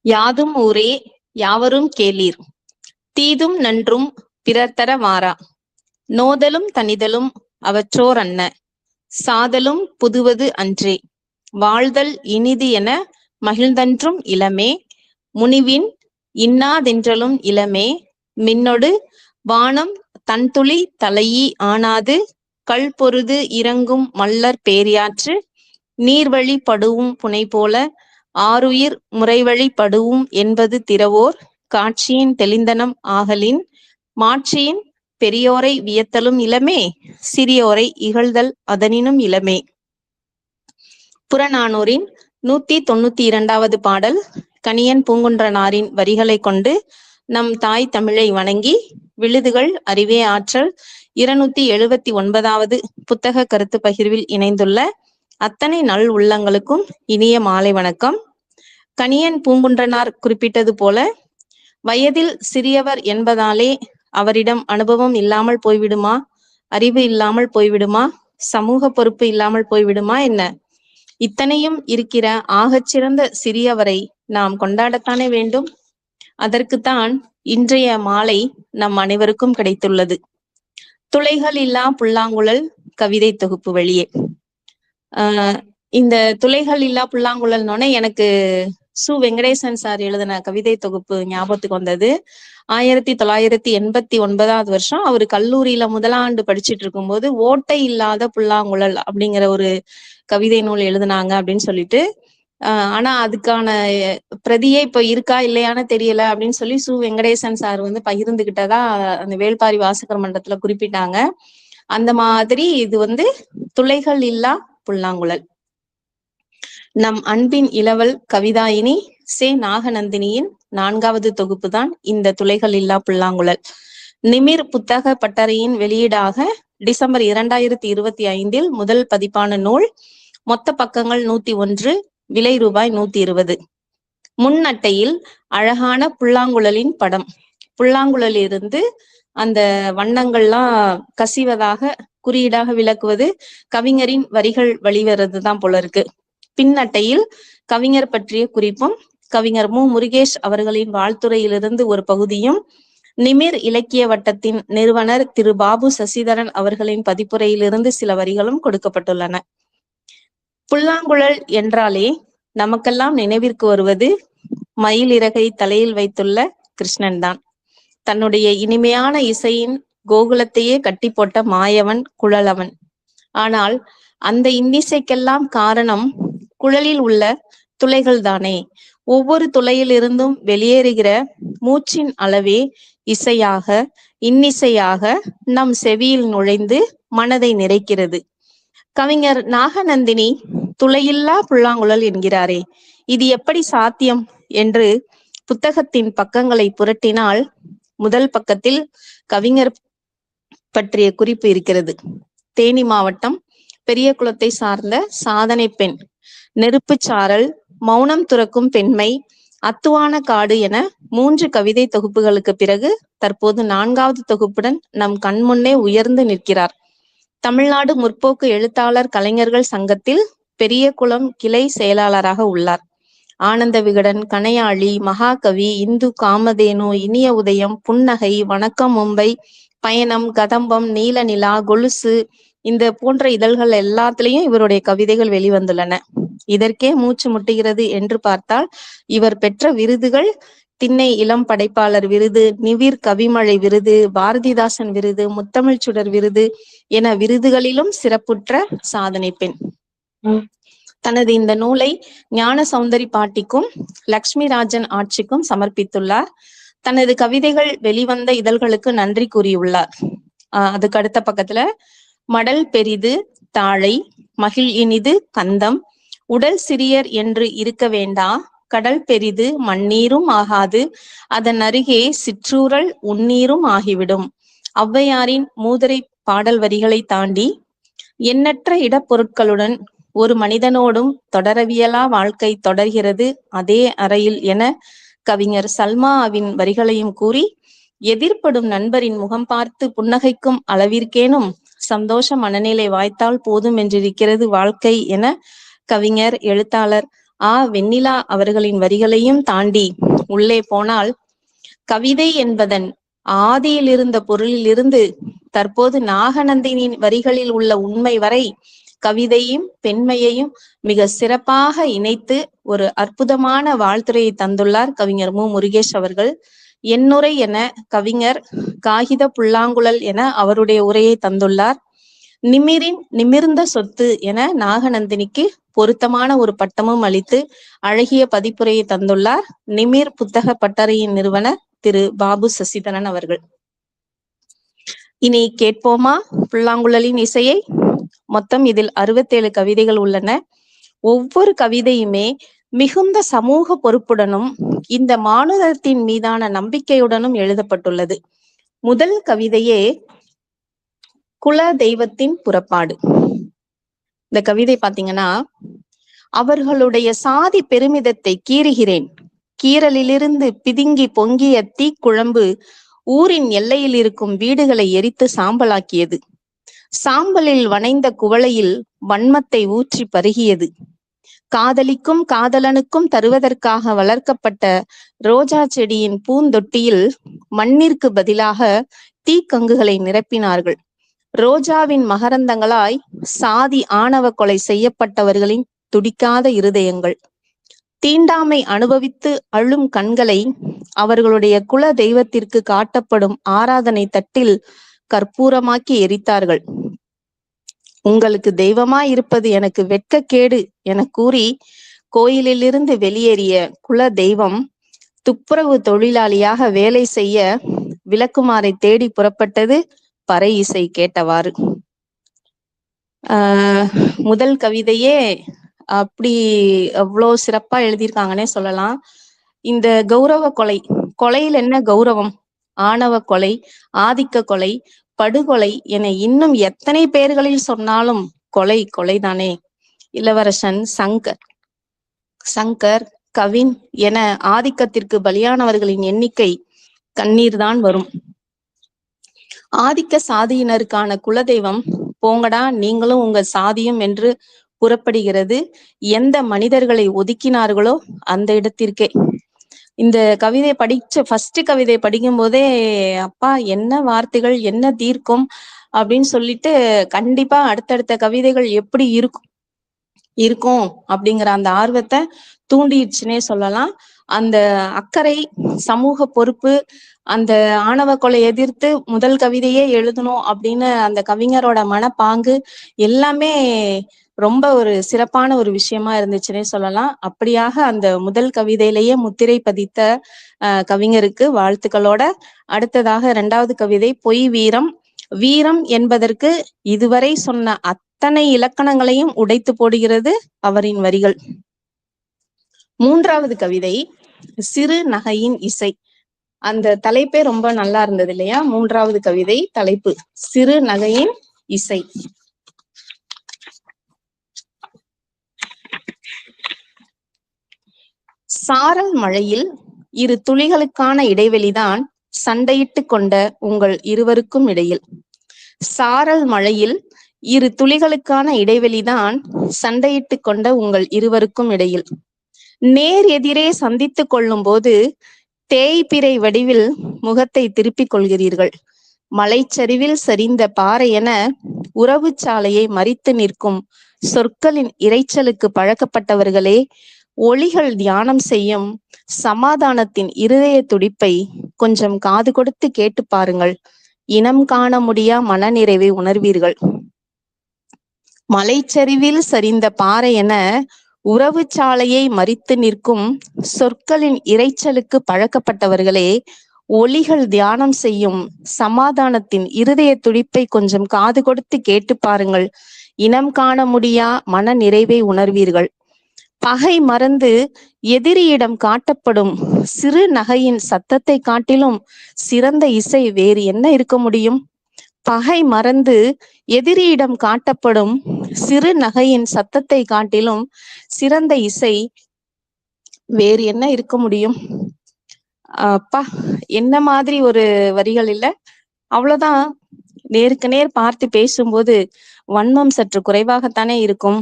யாதும் ஊரே யாவரும் கேளீர். தீதும் நன்றும் பிறர்தர வாரா. நோதலும் தனிதலும் அவற்றோர் அன்ன. சாதலும் புதுவது அன்றே. வாழ்தல் இனிது என மகிழ்ந்தன்றும் இளமே. முனிவின் இன்னாதென்றலும் இளமே. மின்னொடு வானம் தன்துளி தலையி ஆனாது. கல்பொருது இறங்கும் மல்லர் பேரியாற்று. நீர்வழி படுவும் புனைபோல ஆருயிர் முறைவழி படுவும் என்பது திறவோர். காட்சியின் தெளிந்தனம் ஆகலின் மாட்சியின் பெரியோரை வியத்தலும் இளமே. சிறியோரை இகழ்தல் அதனினும் இளமே. புறநானூரின் 192வது பாடல் கணியன் பூங்குன்றனாரின் வரிகளை கொண்டு நம் தாய் தமிழை வணங்கி விழுதுகள் அறிவே ஆற்றல் 279வது புத்தக கருத்து பகிர்வில் இணைந்துள்ள அத்தனை நல் உள்ளங்களுக்கும் இனிய மாலை வணக்கம். கணியன் பூங்குன்றனார் குறிப்பிட்டது போல வயதில் சிறியவர் என்பதாலே அவரிடம் அனுபவம் இல்லாமல் போய்விடுமா, அறிவு இல்லாமல் போய்விடுமா, சமூக பொறுப்பு இல்லாமல் போய்விடுமா என்ன? இத்தனையும் இருக்கிற ஆகச்சிறந்த சிறியவரை நாம் கொண்டாடத்தானே வேண்டும். அதற்குத்தான் இன்றைய மாலை நம் அனைவருக்கும் கிடைத்துள்ளது. துளைகள் இல்லா புல்லாங்குழல் கவிதை தொகுப்பு வழியே. இந்த துளைகள் இல்லா புல்லாங்குழல்னோட எனக்கு சு வெங்கடேசன் சார் எழுதின கவிதை தொகுப்பு ஞாபகத்துக்கு வந்தது. 1989வது வருஷம் அவரு கல்லூரியில முதலாண்டு படிச்சுட்டு இருக்கும்போது ஓட்டை இல்லாத புல்லாங்குழல் அப்படிங்கிற ஒரு கவிதை நூல் எழுதினாங்க அப்படின்னு சொல்லிட்டு, ஆனா அதுக்கான பிரதியே இப்ப இருக்கா இல்லையான்னு தெரியல அப்படின்னு சொல்லி சு வெங்கடேசன் சார் பகிர்ந்துகிட்டதா அந்த வேள்பாரி வாசகர் மன்றத்துல குறிப்பிட்டாங்க. அந்த மாதிரி இது துளைகள் இல்லா புல்லாங்குழல். நம் அன்பின் இளவல் கவிதாயினி சே நாகநந்தினியின் 4வது தொகுப்பு தான் இந்த துளைகள் இல்லா புல்லாங்குழல். நிமிர் புத்தக பட்டறையின் வெளியீடாக டிசம்பர் 2025 முதல் பதிப்பான நூல். மொத்த பக்கங்கள் 101, விலை ரூபாய் 120. முன்னட்டையில் அழகான புல்லாங்குழலின் படம். புல்லாங்குழலிலிருந்து அந்த வண்ணங்கள்லாம் கசிவதாக குறியீடாக விளக்குவது கவிஞரின் வரிகள் வெளிவரதுதான் போல இருக்கு. பின்னட்டையில் கவிஞர் பற்றிய குறிப்பும் கவிஞர் மு முருகேஷ் அவர்களின் வாழ்த்துறையிலிருந்து ஒரு பகுதியும் நிமிர் இலக்கிய வட்டத்தின் நிறுவனர் திரு பாபு சசிதரன் அவர்களின் பதிப்புரையிலிருந்து சில வரிகளும் கொடுக்கப்பட்டுள்ளன. புல்லாங்குழல் என்றாலே நமக்கெல்லாம் நினைவிற்கு வருவது மயில் இறகை தலையில் வைத்துள்ள கிருஷ்ணன் தான். தன்னுடைய இனிமையான இசையின் கோகுலத்தையே கட்டி போட்ட மாயவன் குழலவன். ஆனால் அந்த இன்னிசைக்கெல்லாம் காரணம் குழலில் உள்ள துளைகள் தானே. ஒவ்வொரு துளையிலிருந்தும் வெளியேறுகிற மூச்சின் அளவே இசையாக இன்னிசையாக நம் செவியில் நுழைந்து மனதை நிறைக்கிறது. கவிஞர் நாகநந்தினி துளையில்லா புல்லாங்குழல் என்கிறாரே, இது எப்படி சாத்தியம் என்று புத்தகத்தின் பக்கங்களை புரட்டினால் முதல் பக்கத்தில் கவிஞர் பற்றிய குறிப்பு இருக்கிறது. தேனி மாவட்டம் பெரிய குளத்தை சார்ந்த சாதனை பெண், நெருப்பு சாரல், மௌனம் துறக்கும் பெண்மை, அத்துவான காடு என 3 கவிதை தொகுப்புகளுக்கு பிறகு தற்போது 4வது தொகுப்புடன் நம் கண்முன்னே உயர்ந்து நிற்கிறார். தமிழ்நாடு முற்போக்கு எழுத்தாளர் கலைஞர்கள் சங்கத்தில் பெரிய குளம் கிளை செயலாளராக உள்ளார். ஆனந்த விகடன், கணையாழி, மகாகவி, இந்து காமதேனு, இனிய உதயம், புன்னகை, வணக்கம் மும்பை, பயணம், கதம்பம், நீல நிலா, கொலுசு இந்த போன்ற இதழ்கள் எல்லாத்திலையும் இவருடைய கவிதைகள் வெளிவந்துள்ளன. இதற்கே மூச்சு முட்டுகிறது என்று பார்த்தால் இவர் பெற்ற விருதுகள் திண்ணை இளம் படைப்பாளர் விருது, நிவிர் கவிமழை விருது, பாரதிதாசன் விருது, முத்தமிழ் சுடர் விருது என விருதுகளிலும் சிறப்புற்ற சாதனை பெண். தனது இந்த நூலை ஞான சௌந்தரி பாட்டிக்கும் லக்ஷ்மி ராஜன் ஆட்சிக்கும் சமர்ப்பித்துள்ளார். தனது கவிதைகள் வெளிவந்த இதழ்களுக்கு நன்றி கூறியுள்ளார். அதுக்கு அடுத்த பக்கத்துல மடல் பெரிது தாழை, மகிழ் இனிது கந்தம், உடல் சிறியர் என்று இருக்க வேண்டா, கடல் பெரிது மண்ணீரும் ஆகாது, அதன் அருகே சிற்றூரல் உன்னீரும் ஆகிவிடும். ஔவையாரின் மூதுரை பாடல் வரிகளை தாண்டி எண்ணற்ற இடப்பொருட்களுடன் ஒரு மனிதனோடும் தொடரவியலா வாழ்க்கை தொடர்கிறது அதே அறையில் என கவிஞர் சல்மாவின் வரிகளையும் கூறி, எதிர்ப்படும் நண்பரின் முகம் பார்த்து புன்னகைக்கும் அளவிற்கேனும் சந்தோஷ மனநிலை வாய்த்தால் போதும் என்றிருக்கிறது வாழ்க்கை என கவிஞர் எழுத்தாளர் வெண்ணிலா அவர்களின் வரிகளையும் தாண்டி உள்ளே போனால், கவிதை என்பதன் ஆதியில் இருந்த பொருளிலிருந்து தற்போது நாகநந்தினின் வரிகளில் உள்ள உண்மை வரை கவிதையும் பெண்மையையும் மிக சிறப்பாக இணைத்து ஒரு அற்புதமான வாழ்த்துரையை தந்துள்ளார் கவிஞர் மு முருகேஷ் அவர்கள். எண்ணுரை என கவிஞர் காகித புல்லாங்குழல் என அவருடைய உரையை தந்துள்ளார். நிமிர்ந்த சொத்து என நாகநந்தினிக்கு பொருத்தமான ஒரு பட்டமும் அளித்து அழகிய பதிப்புரையை தந்துள்ளார் நிமிர் புத்தக பட்டறையின் நிறுவனர் திரு பாபு சசிதரன் அவர்கள். இனி கேட்போமா புல்லாங்குழலின் இசையை? மொத்தம் இதில் 67 கவிதைகள் உள்ளன. ஒவ்வொரு கவிதையுமே மிகுந்த சமூக பொறுப்புடனும் இந்த மானுடத்தின் மீதான நம்பிக்கையுடனும் எழுதப்பட்டுள்ளது. முதல் கவிதையே குல தெய்வத்தின் புறப்பாடு. இந்த கவிதை பாத்தீங்கன்னா, அவர்களுடைய சாதி பெருமிதத்தை கீறுகிறேன். கீறலிலிருந்து பிதுங்கி பொங்கிய தீக்குழம்பு ஊரின் எல்லையில் இருக்கும் வீடுகளை எரித்து சாம்பலாக்கியது. சாம்பலில் வனைந்த குவளையில் வன்மத்தை ஊற்றி பருகியது. காதலிக்கும் காதலனுக்கும் தருவதற்காக வளர்க்கப்பட்ட ரோஜா செடியின் பூந்தொட்டியில் மண்ணிற்கு பதிலாக தீக்கங்குகளை நிரப்பினார்கள். ரோஜாவின் மகரந்தங்களாய் சாதி ஆணவ கொலை செய்யப்பட்டவர்களின் துடிக்காத இருதயங்கள். தீண்டாமை அனுபவித்து அழும் கண்களை அவர்களுடைய குல தெய்வத்திற்கு காட்டப்படும் ஆராதனை தட்டில் கற்பூரமாக்கி எரித்தார்கள். உங்களுக்கு தெய்வமாய் இருப்பது எனக்கு வெட்கக்கேடு என கூறி கோயிலிலிருந்து வெளியேறிய குல தெய்வம் துப்புரவு தொழிலாளியாக வேலை செய்ய விளக்குமாறை தேடி புறப்பட்டது பறை இசை கேட்டவாறு. முதல் கவிதையே அப்படி அவ்வளோ சிறப்பா எழுதியிருக்காங்கன்னே சொல்லலாம். இந்த கௌரவ கொலையில் என்ன கௌரவம்? ஆணவ கொலை, ஆதிக்க கொலை, படுகொலை என இன்னும் எத்தனை பெயர்களில் சொன்னாலும் கொலைதானே. இளவரசன், சங்கர், கவின் என ஆதிக்கத்திற்கு பலியானவர்களின் எண்ணிக்கை கண்ணீர்தான் வரும். ஆதிக்க சாதியினருக்கான குலதெய்வம் போங்கடா நீங்களும் உங்க சாதியும் என்று புறப்படுகிறது. எந்த மனிதர்களை ஒதுக்கினார்களோ அந்த இடத்திற்கே. இந்த கவிதை ஃபர்ஸ்ட் கவிதை படிக்கும் போதே அப்பா என்ன வார்த்தைகள், என்ன தீர்க்கம் அப்படின்னு சொல்லிட்டு கண்டிப்பா அடுத்தடுத்த கவிதைகள் எப்படி இருக்கும் அப்படிங்கிற அந்த ஆர்வத்தை தூண்டிடுச்சுன்னே சொல்லலாம். அந்த அக்கறை, சமூக பொறுப்பு, அந்த ஆணவ கொலை எதிர்த்து முதல் கவிதையே எழுதணும் அப்படின்னு அந்த கவிஞரோட மனப்பாங்கு எல்லாமே ரொம்ப ஒரு சிறப்பான ஒரு விஷயமா இருந்துச்சுன்னே சொல்லலாம். அப்படியாக அந்த முதல் கவிதையிலேயே முத்திரை பதித்த கவிஞருக்கு வாழ்த்துக்களோட அடுத்ததாக 2வது கவிதை பொய் வீரம். வீரம் என்பதற்கு இதுவரை சொன்ன அத்தனை இலக்கணங்களையும் உடைத்து போடுகிறது அவரின் வரிகள். 3வது கவிதை சிறு நகையின் இசை. அந்த தலைப்பே ரொம்ப நல்லா இருந்தது இல்லையா? 3வது கவிதை தலைப்பு சிறு நகையின் இசை. சாரல் மழையில் 2 துளிகளுக்கான இடைவெளிதான் சண்டையிட்டு கொண்ட உங்கள் இருவருக்கும் இடையில். சாரல் மழையில் 2 துளிகளுக்கான இடைவெளிதான் சண்டையிட்டு கொண்ட உங்கள் இருவருக்கும் இடையில். நேர் எதிரே சந்தித்து கொள்ளும் போது தேய்பிறை வடிவில் முகத்தை திருப்பிக் கொள்கிறீர்கள். மலைச்சரிவில் சரிந்த பாறை என உறவு சாலையை மறித்து நிற்கும் சொற்களின் இரைச்சலுக்கு பழக்கப்பட்டவர்களே, ஒளிகள் தியானம் செய்யும் சமாதானத்தின் இருதய துடிப்பை கொஞ்சம் காது கொடுத்து கேட்டு பாருங்கள். இனம் காண முடியா மனநிறைவை உணர்வீர்கள். மலைச்சரிவில் சரிந்த பாறை என உறவு சாலையை மறித்து நிற்கும் சொற்களின் இரைச்சலுக்கு பழக்கப்பட்டவர்களே, ஒளிகள் தியானம் செய்யும் சமாதானத்தின் இருதய துடிப்பை கொஞ்சம் காது கொடுத்து கேட்டு பாருங்கள். இனம் காண முடியா மன நிறைவை உணர்வீர்கள். பகை மறந்து எதிரியிடம் காட்டப்படும் சிறு நகையின் சத்தத்தை காட்டிலும் சிறந்த இசை வேறு என்ன இருக்க முடியும்? பகை மறந்து எதிரியிடம் காட்டப்படும் சிறு நகையின் சத்தத்தை காட்டிலும் சிறந்த இசை வேறு என்ன இருக்க முடியும்? அப்பா, என்ன மாதிரி ஒரு வரிகள் இல்ல? அவ்வளவுதான். நேருக்கு நேர் பார்த்து பேசும்போது வன்மம் சற்று குறைவாகத்தானே இருக்கும்.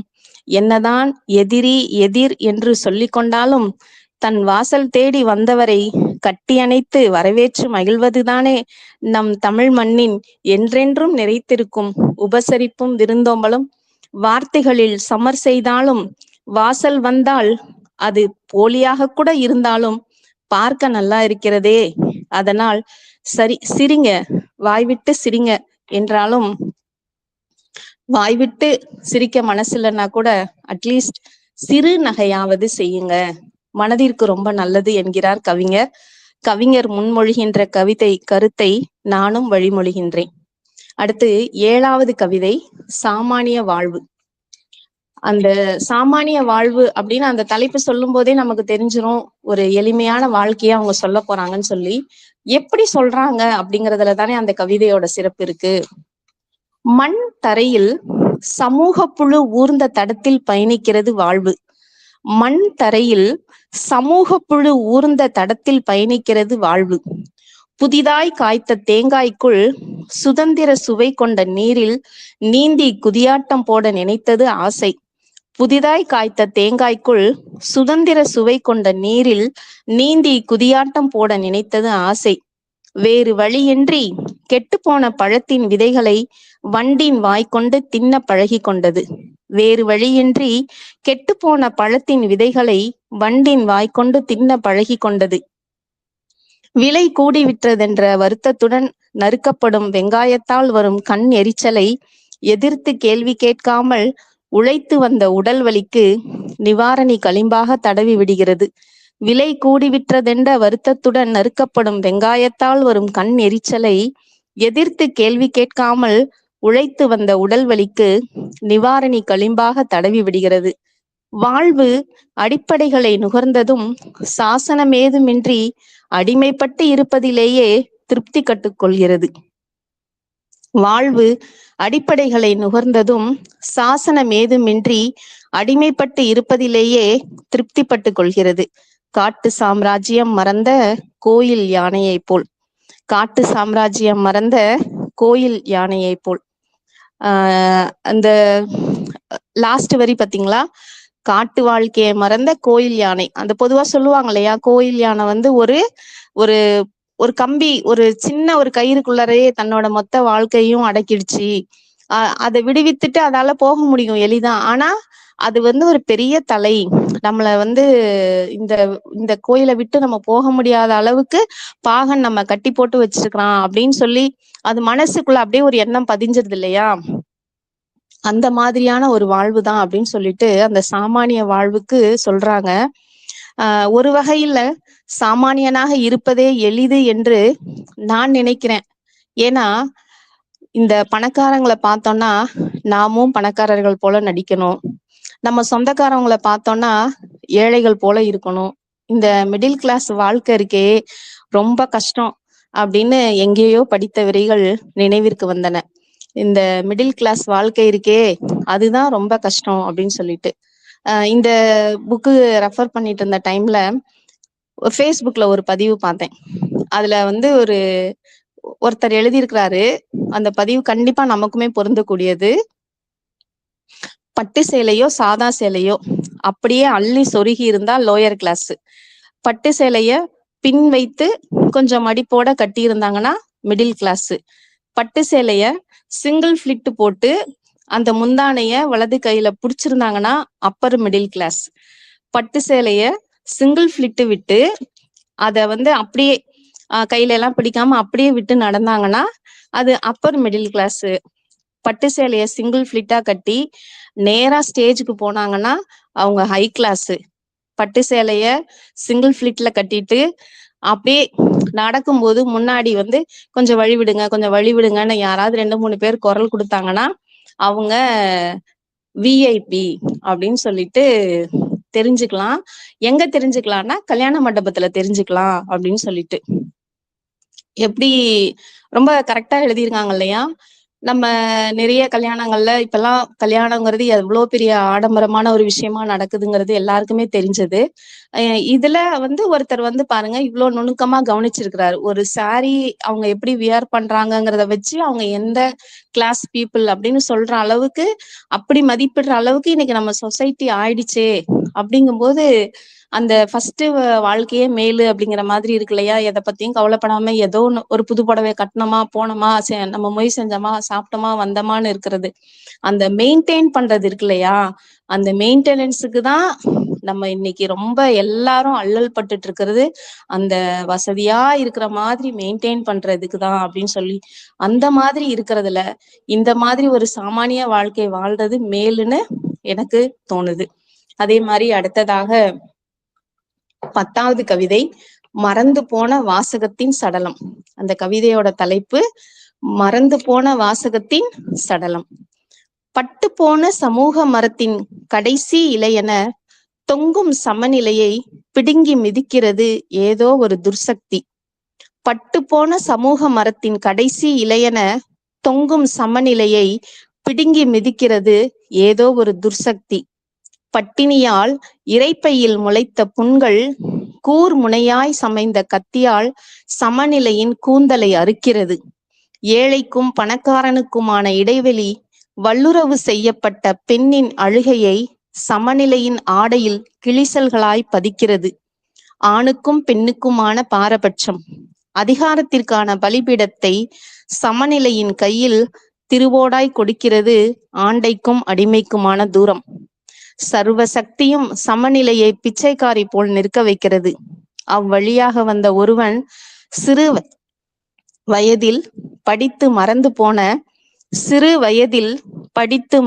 என்னதான் எதிரி எதிர் என்று சொல்லிக் கொண்டாலும் தன் வாசல் தேடி வந்தவரை கட்டியணைத்து வரவேற்று மகிழ்வதுதானே நம் தமிழ் மண்ணின் என்றென்றும் நிறைத்திருக்கும் உபசரிப்பும் விருந்தோம்பலும். வார்த்தைகளில் சமர் செய்தாலும் வாசல் வந்தால் அது போலியாக கூட இருந்தாலும் பார்க்க நல்லா இருக்கிறதே, அதனால் சரி சிரிங்க, வாய்விட்டு சிரிங்க என்றாலும் வாய்விட்டு சிரிக்க மனசு இல்லைன்னா கூட அட்லீஸ்ட் சிறு நகையாவது செய்யுங்க, மனதிற்கு ரொம்ப நல்லது என்கிறார் கவிஞர். கவிஞர் முன்மொழிகின்ற கவிதை கருத்தை நானும் வழிமொழிகின்றேன். அடுத்து 7வது கவிதை சாமானிய வாழ்வு. அந்த சாமானிய வாழ்வு அப்படின்னு அந்த தலைப்பு சொல்லும் போதே நமக்கு தெரிஞ்சிரும் ஒரு எளிமையான வாழ்க்கைய அவங்க சொல்ல போறாங்கன்னு சொல்லி. எப்படி சொல்றாங்க அப்படிங்கறதுல தானே அந்த கவிதையோட சிறப்பு இருக்கு. மண் தரையில் சமூக புழு ஊர்ந்த தடத்தில் பயணிக்கிறது வாழ்வு. மண் தரையில் சமூக புழு ஊர்ந்த தடத்தில் பயணிக்கிறது வாழ்வு. புதிதாய் காய்த்த தேங்காய்க்குள் சுதந்திர சுவை கொண்ட நீரில் நீந்தி குதியாட்டம் போட நினைத்தது ஆசை. புதிதாய் காய்த்த தேங்காய்க்குள் சுதந்திர சுவை கொண்ட நீரில் நீந்தி குதியாட்டம் போட நினைத்தது ஆசை. வேறு வழியின்றி கெட்டுப்போன பழத்தின் விதைகளை வண்டின் வாய்க்கொண்டு தின்ன பழகி கொண்டது. வேறு வழியின்றி கெட்டுப்போன பழத்தின் விதைகளை வண்டின் வாய்க்கொண்டு தின்ன பழகி கொண்டது. விலை கூடி விற்றதென்ற வருத்தத்துடன் நறுக்கப்படும் வெங்காயத்தால் வரும் கண் எரிச்சலை எதிர்த்து கேள்வி கேட்காமல் உழைத்து வந்த உடல் வலிக்கு நிவாரணி களிம்பாக தடவி விடுகிறது. விலை கூடி விற்றதென்ற வருத்தத்துடன் நறுக்கப்படும் வெங்காயத்தால் வரும் கண் எரிச்சலை எதிர்த்து கேள்வி கேட்காமல் உழைத்து வந்த உடல் வலிக்கு நிவாரணி களிம்பாக தடவி விடுகிறது. வாழ்வு அடிப்படைகளை நுகர்ந்ததும் சாசனமேதுமின்றி அடிமைப்பட்டு இருப்பதிலேயே திருப்தி கட்டுக்கொள்கிறது. வாழ்வு அடிப்படைகளை நுகர்ந்ததும் சாசனமேதுமின்றி அடிமைப்பட்டு இருப்பதிலேயே திருப்திப்பட்டு கொள்கிறது. காட்டு சாம்ராஜ்யம் மறந்த கோயில் யானையை போல். காட்டு சாம்ராஜ்யம் மறந்த கோயில் யானையை போல். அந்த லாஸ்ட் வரி பாத்தீங்களா, காட்டு வாழ்க்கையை மறந்த கோயில் யானை. அந்த பொதுவா சொல்லுவாங்க இல்லையா, கோயில் யானை வந்து ஒரு ஒரு ஒரு கம்பி, ஒரு சின்ன ஒரு கயிறுக்குள்ளரையே தன்னோட மொத்த வாழ்க்கையும் அடக்கிடுச்சு. அதை விடுவித்துட்டு அதால போக முடியும் எளிதா. ஆனா அது வந்து ஒரு பெரிய தலை, நம்மள வந்து இந்த இந்த கோயிலை விட்டு நம்ம போக முடியாத அளவுக்கு பாகன் நம்ம கட்டி போட்டு வச்சிருக்கிறான் அப்படின்னு சொல்லி அது மனசுக்குள்ள அப்படியே ஒரு எண்ணம் பதிஞ்சிருது இல்லையா. அந்த மாதிரியான ஒரு வாழ்வு தான் அப்படின்னு சொல்லிட்டு அந்த சாமானிய வாழ்வுக்கு சொல்றாங்க. ஒரு வகையில சாமானியனாக இருப்பதே எளிது என்று நான் நினைக்கிறேன். ஏன்னா இந்த பணக்காரங்களை பார்த்தோம்னா நாமும் பணக்காரர்கள் போல நடிக்கணும், நம்ம சொந்தக்காரவங்களை பார்த்தோம்னா ஏழைகள் போல இருக்கணும். இந்த மிடில் கிளாஸ் வாழ்க்கை இருக்கே ரொம்ப கஷ்டம் அப்படின்னு எங்கேயோ படித்த வரிகள் நினைவிற்கு வந்தன. இந்த மிடில் கிளாஸ் வாழ்க்கை இருக்கே அதுதான் ரொம்ப கஷ்டம் அப்படின்னு சொல்லிட்டு இந்த புக்கு ரெஃபர் பண்ணிட்டு இருந்த டைம்ல ஃபேஸ்புக்ல ஒரு பதிவு பார்த்தேன். அதுல வந்து ஒருத்தர் எழுதியிருக்கிறாரு, அந்த பதிவு கண்டிப்பா நமக்குமே பொருந்தக்கூடியது. பட்டு சேலையோ சாதா சேலையோ அப்படியே அள்ளி சொருகி இருந்தா லோயர் கிளாஸ், பட்டு சேலைய பின் வைத்து கொஞ்சம் மடிப்போட கட்டி இருந்தாங்கன்னா மிடில் கிளாஸ், பட்டு சேலைய சிங்கிள் ஃபிளிட் போட்டு அந்த முந்தானைய வலது கையில புடிச்சிருந்தாங்கன்னா அப்பர் மிடில் கிளாஸ், பட்டு சேலைய சிங்கிள் ஃபிளிட் விட்டு அத வந்து அப்படியே கையில எல்லாம் பிடிக்காம அப்படியே விட்டு நடந்தாங்கன்னா அது அப்பர் மிடில் கிளாஸ், பட்டு சேலைய சிங்கிள் ஃபிளிட்டா கட்டி நேரா ஸ்டேஜுக்கு போனாங்கன்னா அவங்க ஹை கிளாஸ், பட்டு சேலைய சிங்கிள் ஃபிளிட்ல கட்டிட்டு அப்படியே நடக்கும்போது முன்னாடி வந்து கொஞ்சம் வழி விடுங்க கொஞ்சம் வழி விடுங்கன்னு யாராவது 2-3 பேர் குரல் கொடுத்தாங்கன்னா அவங்க விஐபி அப்படின்னு சொல்லிட்டு தெரிஞ்சுக்கலாம். எங்க தெரிஞ்சுக்கலாம்னா கல்யாண மண்டபத்துல தெரிஞ்சுக்கலாம் அப்படின்னு சொல்லிட்டு. எப்படி ரொம்ப கரெக்டா எழுதியிருக்காங்க இல்லையா. நம்ம நிறைய கல்யாணங்கள்ல இப்பெல்லாம் கல்யாணங்கிறது எவ்வளவு பெரிய ஆடம்பரமான ஒரு விஷயமா நடக்குதுங்கிறது எல்லாருக்குமே தெரிஞ்சது. இதுல ஒருத்தர் பாருங்க இவ்வளவு நுணுக்கமா கவனிச்சிருக்கிறாரு. ஒரு saree அவங்க எப்படி வியர் பண்றாங்கங்கிறத வச்சு அவங்க எந்த கிளாஸ் பீப்புள் அப்படின்னு சொல்ற அளவுக்கு, அப்படி மதிப்பிடுற அளவுக்கு இன்னைக்கு நம்ம சொசைட்டி ஆயிடுச்சே அப்படிங்கும்போது, அந்த ஃபர்ஸ்ட் வாழ்க்கையே மேலு அப்படிங்கிற மாதிரி இருக்கு இல்லையா? எதை பத்தியும் கவலைப்படாம ஏதோ ஒண்ணு ஒரு புது புடவை கட்டினோமா, போனோமா, நம்ம மொய் செஞ்சோமா, சாப்பிட்டோமா, வந்தோமான்னு இருக்கிறது. அந்த மெயின்டைன் பண்றது இருக்கு இல்லையா? அந்த மெயின்டெனன்ஸுக்கு தான் நம்ம இன்னைக்கு ரொம்ப எல்லாரும் அல்லல் பட்டுட்டு இருக்கிறது. அந்த வசதியா இருக்கிற மாதிரி மெயின்டைன் பண்றதுக்கு தான் அப்படின்னு சொல்லி, அந்த மாதிரி இருக்கிறதுல இந்த மாதிரி ஒரு சாமானிய வாழ்க்கை வாழ்றது மேலுன்னு எனக்கு தோணுது. அதே மாதிரி அடுத்ததாக 10வது கவிதை மறந்து போன வாசகத்தின் சடலம். அந்த கவிதையோட தலைப்பு மறந்து போன வாசகத்தின் சடலம். பட்டு போன சமூக மரத்தின் கடைசி இலையென தொங்கும் சமநிலையை பிடுங்கி மிதிக்கிறது ஏதோ ஒரு துர்சக்தி. பட்டு போன சமூக மரத்தின் கடைசி இலையென தொங்கும் சமநிலையை பிடுங்கி மிதிக்கிறது ஏதோ ஒரு துர்சக்தி. பட்டினியால் இரைப்பையில் முளைத்த புண்கள் கூர் முனையாய் சமைந்த கத்தியால் சமநிலையின் கூந்தலை அறுக்கிறது. ஏழைக்கும் பணக்காரனுக்குமான இடைவெளி வல்லுறவு செய்யப்பட்ட பெண்ணின் அழுகையை சமநிலையின் ஆடையில் கிழிசல்களாய் பதிக்கிறது. ஆணுக்கும் பெண்ணுக்குமான பாரபட்சம் அதிகாரத்திற்கான பலிபீடத்தை சமநிலையின் கையில் திருவோடாய் கொடுக்கிறது. ஆண்டைக்கும் அடிமைக்குமான தூரம். சர்வ சக்தியும் சமநிலையை பிச்சைக்காரி போல் நிற்க வைக்கிறது. அவ்வழியாக வந்த ஒருவன் சிறு வயதில் படித்து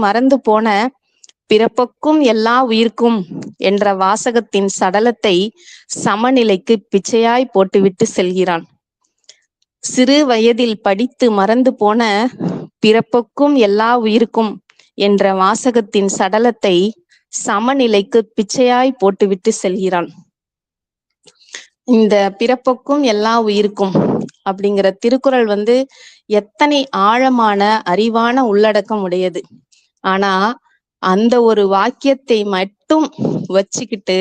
மறந்து போன பிறப்புக்கும் எல்லா உயிர்க்கும் என்ற வாசகத்தின் சடலத்தை சமநிலைக்கு பிச்சையாய் போட்டுவிட்டு செல்கிறான். சிறு வயதில் படித்து மறந்து போன பிறப்புக்கும் எல்லா உயிர்க்கும் என்ற வாசகத்தின் சடலத்தை சமநிலைக்கு பிச்சையாய் போட்டுவிட்டு செல்கிறான். இந்த பிறப்புக்கும் எல்லா உயிருக்கும் அப்படிங்கிற திருக்குறள் எத்தனை ஆழமான அறிவான உள்ளடக்கம் உடையது. ஆனா அந்த ஒரு வாக்கியத்தை மட்டும் வச்சுக்கிட்டு,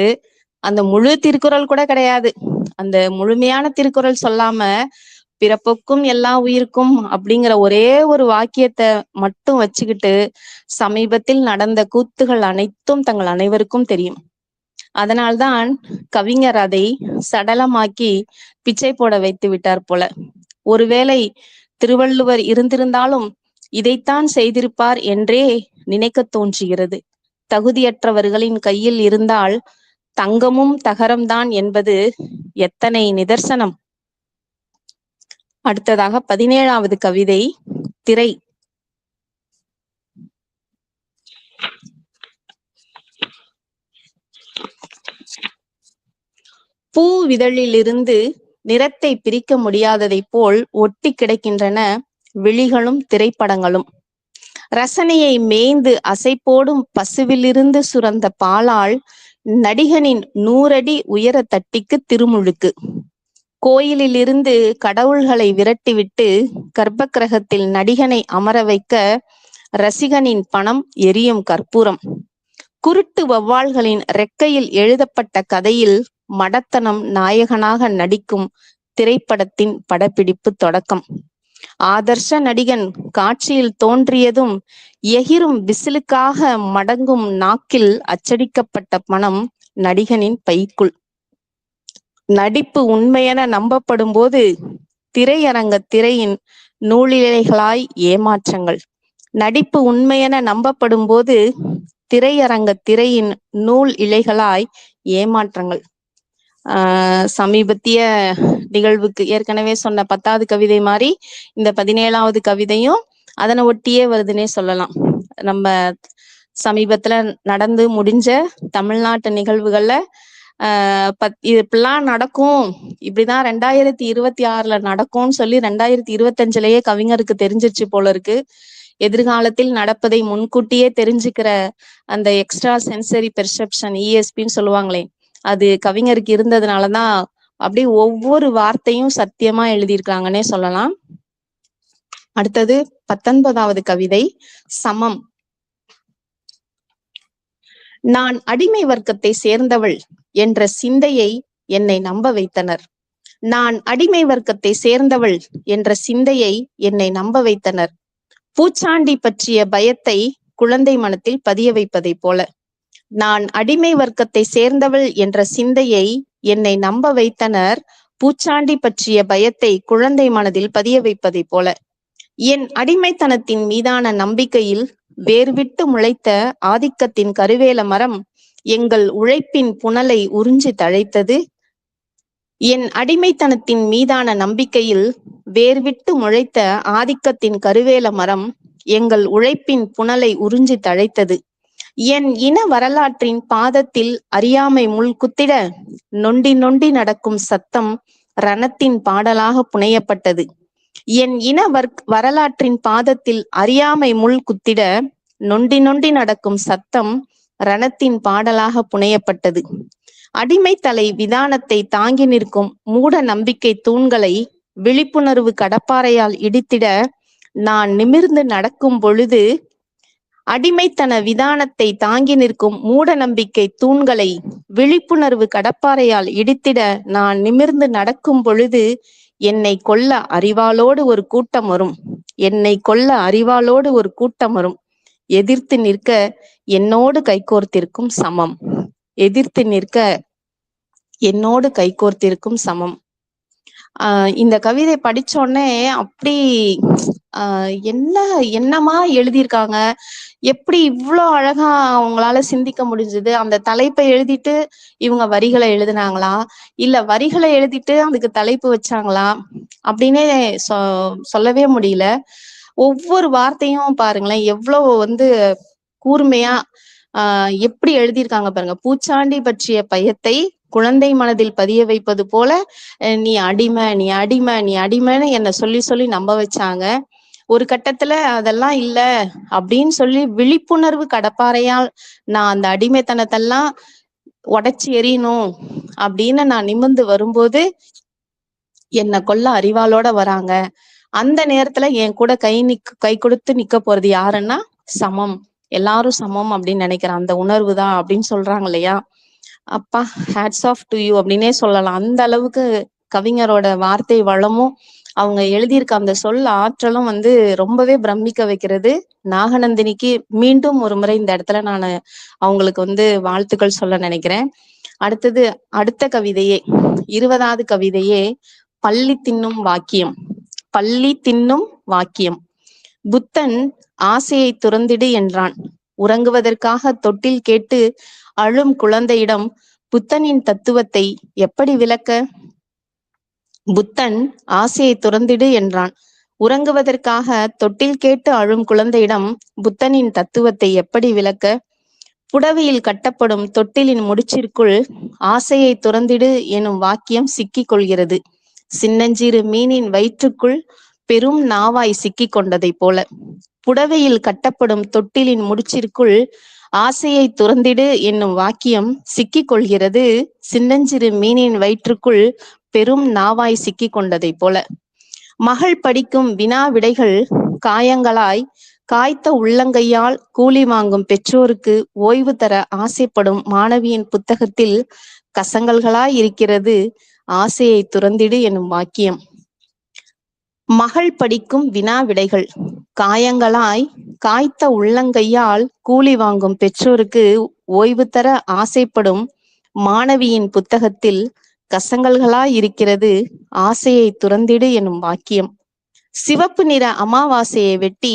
அந்த முழு திருக்குறள் கூட கிடையாது, அந்த முழுமையான திருக்குறள் சொல்லாம பிறப்புக்கும் எல்லா உயிருக்கும் அப்படிங்கிற ஒரே ஒரு வாக்கியத்தை மட்டும் வச்சுக்கிட்டு சமீபத்தில் நடந்த கூத்துகள் அனைத்தும் தங்கள் அனைவருக்கும் தெரியும். அதனால்தான் கவிஞர் அதை சடலமாக்கி பிச்சை போட வைத்து விட்டார் போல. ஒருவேளை திருவள்ளுவர் இருந்திருந்தாலும் இதைத்தான் செய்திருப்பார் என்றே நினைக்க தோன்றுகிறது. தகுதியற்றவர்களின் கையில் இருந்தால் தங்கமும் தகரம்தான் என்பது எத்தனை நிதர்சனம். அடுத்ததாக 17வது கவிதை திரை. பூ விதழிலிருந்து நிறத்தை பிரிக்க முடியாததை போல் ஒட்டி கிடக்கின்றன விழிகளும் திரைப்படங்களும். ரசனையை மேய்ந்து அசைப்போடும் பசுவிலிருந்து சுரந்த பாலால் நடிகனின் 100 அடி உயர தட்டிக்கு திருமுழுக்கு. கோயிலிலிருந்து கடவுள்களை விரட்டிவிட்டு கர்ப்ப கிரகத்தில் நடிகனை அமர வைக்க ரசிகனின் பணம் எரியும் கற்பூரம். குருட்டு வௌவால்களின் ரெக்கையில் எழுதப்பட்ட கதையில் மடத்தனம் நாயகனாக நடிக்கும் திரைப்படத்தின் படப்பிடிப்பு தொடக்கம். ஆதர்ஷ நடிகன் காட்சியில் தோன்றியதும் எகிரும் விசிலுக்காக மடங்கும் நாக்கில் அச்சடிக்கப்பட்ட பணம் நடிகனின் பைக்குள். நடிப்பு உண்மையென நம்பப்படும் போது திரையரங்க திரையின் நூலிழைகளாய் ஏமாற்றங்கள். நடிப்பு உண்மையென நம்பப்படும் போது திரையரங்க திரையின் நூல் இழைகளாய் ஏமாற்றங்கள். சமீபத்திய நிகழ்வுக்கு ஏற்கனவே சொன்ன 10வது கவிதை மாதிரி இந்த 17வது கவிதையும் அதனை ஒட்டியே வருதுன்னே சொல்லலாம். நம்ம சமீபத்துல நடந்து முடிஞ்ச தமிழ்நாட்டு நிகழ்வுகள்ல இப்படிலாம் நடக்கும், இப்படிதான் 2026ல நடக்கும்னு சொல்லி 2025லயே கவிஞருக்கு தெரிஞ்சிருச்சு போல இருக்கு. எதிர்காலத்தில் நடப்பதை முன்கூட்டியே தெரிஞ்சுக்கிற அந்த எக்ஸ்ட்ரா சென்சரி பெர்செப்ஷன், ESPன்னு சொல்லுவாங்களே, அது கவிஞருக்கு இருந்ததுனாலதான் அப்படியே ஒவ்வொரு வார்த்தையும் சத்தியமா எழுதியிருக்காங்கன்னே சொல்லலாம். அடுத்தது 19வது கவிதை சமம். நான் அடிமை வர்க்கத்தை சேர்ந்தவள் என்ற சிந்தையை என்னை நம்ப வைத்தனர். நான் அடிமை வர்க்கத்தை சேர்ந்தவள் என்ற சிந்தையை என்னை நம்ப வைத்தனர். பூச்சாண்டி பற்றிய பயத்தை குழந்தை மனத்தில் பதிய வைப்பதை போல. நான் அடிமை வர்க்கத்தை சேர்ந்தவள் என்ற சிந்தையை என்னை நம்ப வைத்தனர். பூச்சாண்டி பற்றிய பயத்தை குழந்தை மனதில் பதிய வைப்பதை போல. என் அடிமைத்தனத்தின் மீதான நம்பிக்கையில் வேர்விட்டு முளைத்த ஆதிக்கத்தின் கருவேல மரம் எங்கள் உழைப்பின் புனலை உறிஞ்சி தழைத்தது. என் அடிமைத்தனத்தின் மீதான நம்பிக்கையில் வேர்விட்டு முளைத்த ஆதிக்கத்தின் கருவேல மரம் எங்கள் உழைப்பின் புனலை உறிஞ்சி தழைத்தது. என் இன வரலாற்றின் பாதத்தில் அறியாமை முள் குத்திட நொண்டி நொண்டி நடக்கும் சத்தம் ரணத்தின் பாடலாக புனையப்பட்டது. என் இன வரலாற்றின் பாதத்தில் அறியாமை முள் குத்திட நொண்டி நொண்டி நடக்கும் சத்தம் ரணத்தின் பாடலாக புனையப்பட்டது. அடிமைத்தலை விதானத்தை தாங்கி நிற்கும் மூட நம்பிக்கை தூண்களை விழிப்புணர்வு கடப்பாறையால் இடித்திட நான் நிமிர்ந்து நடக்கும் பொழுது, அடிமைத்தன விதானத்தை தாங்கி நிற்கும் மூட நம்பிக்கை தூண்களை விழிப்புணர்வு கடப்பாறையால் இடித்திட நான் நிமிர்ந்து நடக்கும் பொழுது, என்னை கொல்ல அறிவாளோடு ஒரு கூட்டம் வரும். என்னை கொல்ல அறிவாளோடு ஒரு கூட்டம் வரும். எதிர்த்து நிற்க என்னோடு கைகோர்த்திருக்கும் சமம். எதிர்த்து நிற்க என்னோடு கைகோர்த்திருக்கும் சமம். இந்த கவிதை படிச்சோடனே அப்படி என்னமா எழுதியிருக்காங்க, எப்படி இவ்வளோ அழகா அவங்களால சிந்திக்க முடிஞ்சது. அந்த தலைப்பை எழுதிட்டு இவங்க வரிகளை எழுதினாங்களா, இல்ல வரிகளை எழுதிட்டு அதுக்கு தலைப்பு வச்சாங்களா அப்படின்னே சொல்லவே முடியல. ஒவ்வொரு வார்த்தையும் பாருங்களேன் எவ்வளவு கூர்மையா எப்படி எழுதியிருக்காங்க பாருங்க. பூச்சாண்டி பற்றிய பயத்தை குழந்தை மனதில் பதிய வைப்பது போல, நீ அடிமை நீ அடிமை நீ அடிமைன்னு என்னை சொல்லி சொல்லி நம்ப வச்சாங்க. ஒரு கட்டத்துல அதெல்லாம் இல்ல அப்படின்னு சொல்லி விழிப்புணர்வு கடப்பாறையால் நான் அந்த அடிமைத்தனத்தெல்லாம் உடைச்சி எறியணும் அப்படின்னு நான் நிமிர்ந்து வரும்போது என்னை கொல்ல அறிவாளோட வராங்க. அந்த நேரத்துல என் கூட கை கொடுத்து நிக்க போறது யாருன்னா சமம், எல்லாரும் சமம் அப்படின்னு நினைக்கிறேன். அந்த உணர்வு தான் அப்படின்னு சொல்றாங்க இல்லையா. அப்பா, ஹேட்ஸ் ஆஃப் டு யூ அப்படின்னே சொல்லலாம். அந்த அளவுக்கு கவிஞரோட வார்த்தை வளமும் அவங்க எழுதியிருக்க அந்த சொல் ஆற்றலும் ரொம்பவே பிரமிக்க வைக்கிறது. நாகநந்தினிக்கு மீண்டும் ஒரு முறை இந்த இடத்துல நான் அவங்களுக்கு வாழ்த்துக்கள் சொல்ல நினைக்கிறேன். அடுத்தது அடுத்த கவிதையே 20வது கவிதையே பள்ளி தின்னும் வாக்கியம். பள்ளி தின்னும் வாக்கியம். புத்தன் ஆசையை துறந்திடு என்றான். உறங்குவதற்காக தொட்டில் கேட்டு அழும் குழந்தையிடம் புத்தனின் தத்துவத்தை எப்படி விளக்க? புத்தன் ஆசையை துறந்திடு என்றான். உறங்குவதற்காக தொட்டில் கேட்டு அழும் குழந்தையிடம் புத்தனின் தத்துவத்தை எப்படி விளக்க? புடவையில் கட்டப்படும் தொட்டிலின் முடிச்சிற்குள் ஆசையை துறந்திடு எனும் வாக்கியம் சிக்கிக் கொள்கிறது. சின்னஞ்சிறு மீனின் வயிற்றுக்குள் பெரும் நாவாய் சிக்கிக் கொண்டதை போல. புடவையில் கட்டப்படும் தொட்டிலின் முடிச்சிற்குள் ஆசையை துறந்திடு என்னும் வாக்கியம் சிக்கிக் கொள்கிறது சின்னஞ்சிறு மீனின் வயிற்றுக்குள் பெரும் நாவாய் சிக்கிக் கொண்டதை போல. மகள் படிக்கும் வினா விடைகள் காயங்களாய் காய்த்த உள்ளங்கையால் கூலி வாங்கும் பெற்றோருக்கு ஓய்வு தர ஆசைப்படும் மாணவியின் புத்தகத்தில் கசங்கல்களாய் இருக்கிறது ஆசையை துறந்திடு எனும் வாக்கியம். மகள் படிக்கும் வினா விடைகள் காயங்களாய் காய்த்த உள்ளங்கையால் கூலி வாங்கும் பெற்றோருக்கு ஓய்வு தர ஆசைப்படும் மாணவியின் புத்தகத்தில் கசங்கல்களாய் இருக்கிறது ஆசையை துறந்திடு எனும் வாக்கியம். சிவப்பு நிற அமாவாசையை வெட்டி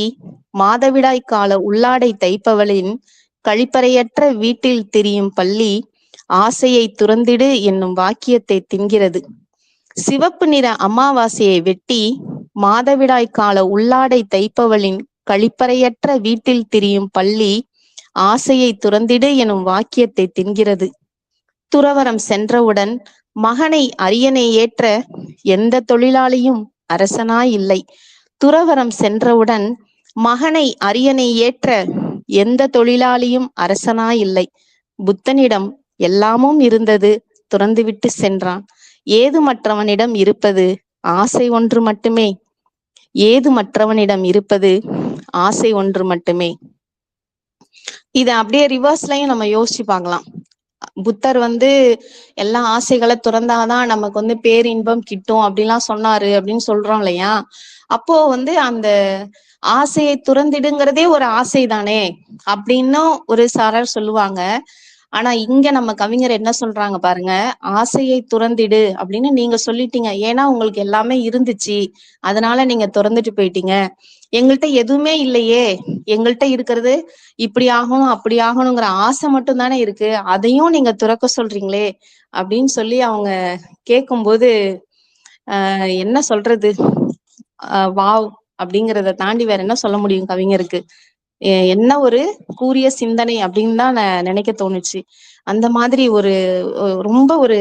மாதவிடாய் கால உள்ளாடை தைப்பவளின் கழிப்பறையற்ற வீட்டில் திரியும் பள்ளி ஆசையை துறந்திடு என்னும் வாக்கியத்தை தின்கிறது. சிவப்பு நிற அமாவாசையை வெட்டி மாதவிடாய் கால உள்ளாடை தைப்பவளின் கழிப்பறையற்ற வீட்டில் திரியும் பள்ளி ஆசையை துறந்திடு எனும் வாக்கியத்தை தின்கிறது. துறவரம் சென்றவுடன் மகனை அரியணை ஏற்ற எந்த தொழிலாளியும் அரசனாய் இல்லை. துறவரம் சென்றவுடன் மகனை அரியணை ஏற்ற எந்த தொழிலாளியும் அரசனாய் இல்லை. புத்தனிடம் எல்லாமும் இருந்தது, துறந்துவிட்டு சென்றான். ஏது மற்றவனிடம் இருப்பது ஆசை ஒன்று மட்டுமே. ஏது மற்றவனிடம் இருப்பது ஆசை ஒன்று மட்டுமே. இத அப்படியே ரிவர்ஸ்லயும் நம்ம யோசிச்சு பார்க்கலாம். புத்தர் வந்து எல்லா ஆசைகளை துறந்தாதான் நமக்கு வந்து பேரின்பம் கிட்டும் அப்படிலாம் சொன்னாரு அப்படின்னு சொல்றோம் இல்லையா? அப்போ வந்து அந்த ஆசையை துறந்திடுங்கிறதே ஒரு ஆசை தானே அப்படின்னும் ஒரு சாரர் சொல்லுவாங்க. ஆனா இங்க நம்ம கவிஞர் என்ன சொல்றாங்க பாருங்க, ஆசையை துறந்திடு அப்படின்னு நீங்க சொல்லிட்டீங்க. ஏன்னா உங்களுக்கு எல்லாமே இருந்துச்சு, அதனால நீங்க துறந்துட்டு போயிட்டீங்க. எங்கள்கிட்ட எதுவுமே இல்லையே, எங்கள்கிட்ட இருக்கிறது இப்படி ஆகணும் அப்படி ஆகணுங்கிற ஆசை மட்டும் தானே இருக்கு, அதையும் நீங்க துறக்க சொல்றீங்களே அப்படின்னு சொல்லி அவங்க கேட்கும்போது என்ன சொல்றது, வாவ் அப்படிங்கிறத தாண்டி வேற என்ன சொல்ல முடியும் கவிஞருக்கு. என்ன ஒரு கூரிய சிந்தனை அப்படின்னு தான் நான் நினைக்க தோணுச்சு. அந்த மாதிரி ஒரு ரொம்ப ஒரு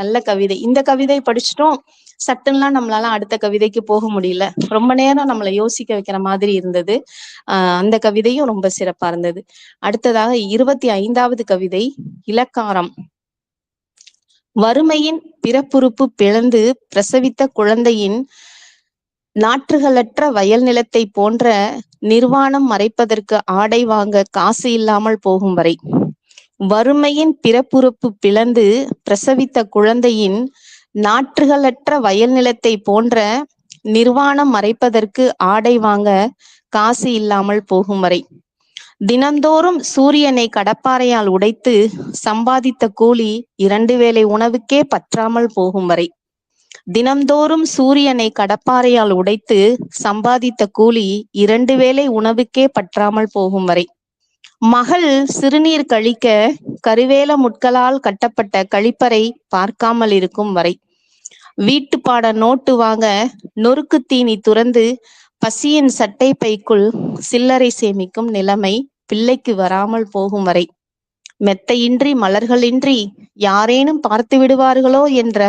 நல்ல கவிதை. இந்த கவிதை படிச்சுட்டோம், சட்டுன்னுலாம் நம்மளால அடுத்த கவிதைக்கு போக முடியல. ரொம்ப நேரம் நம்மளை யோசிக்க வைக்கிற மாதிரி இருந்தது. அந்த கவிதையும் ரொம்ப சிறப்பா இருந்தது. அடுத்ததாக 25வது கவிதை இலக்காரம். வறுமையின் பிறப்புறுப்பு பிளந்து பிரசவித்த குழந்தையின் நாற்றுகளற்ற வயல் நிலத்தை போன்ற நிர்வாணம் மறைப்பதற்கு ஆடை வாங்க காசு இல்லாமல் போகும் வரை. வறுமையின் பிறப்புறுப்பு பிளந்து பிரசவித்த குழந்தையின் நாற்றுகளற்ற வயல் நிலத்தை போன்ற நிர்வாணம் மறைப்பதற்கு ஆடை வாங்க காசு இல்லாமல் போகும் வரை. தினந்தோறும் சூரியனை கடப்பாறையால் உடைத்து சம்பாதித்த கூலி 2 வேளை உணவுக்கே பற்றாமல் போகும் வரை. தினந்தோறும் சூரியனை கடப்பாறையால் உடைத்து சம்பாதித்த கூலி 2 வேளை உணவுக்கே பற்றாமல் போகும் வரை. மகள் சிறுநீர் கழிக்க கருவேல முட்களால் கட்டப்பட்ட கழிப்பறை பார்க்காமல் இருக்கும் வரை. வீட்டுப்பாட நோட்டு வாங்க நொறுக்கு தீனி துறந்து பசியின் சட்டை பைக்குள் சில்லறை சேமிக்கும் நிலைமை பிள்ளைக்கு வராமல் போகும் வரை. மெத்தையின்றி மலர்களின்றி யாரேனும் பார்த்து விடுவார்களோ என்ற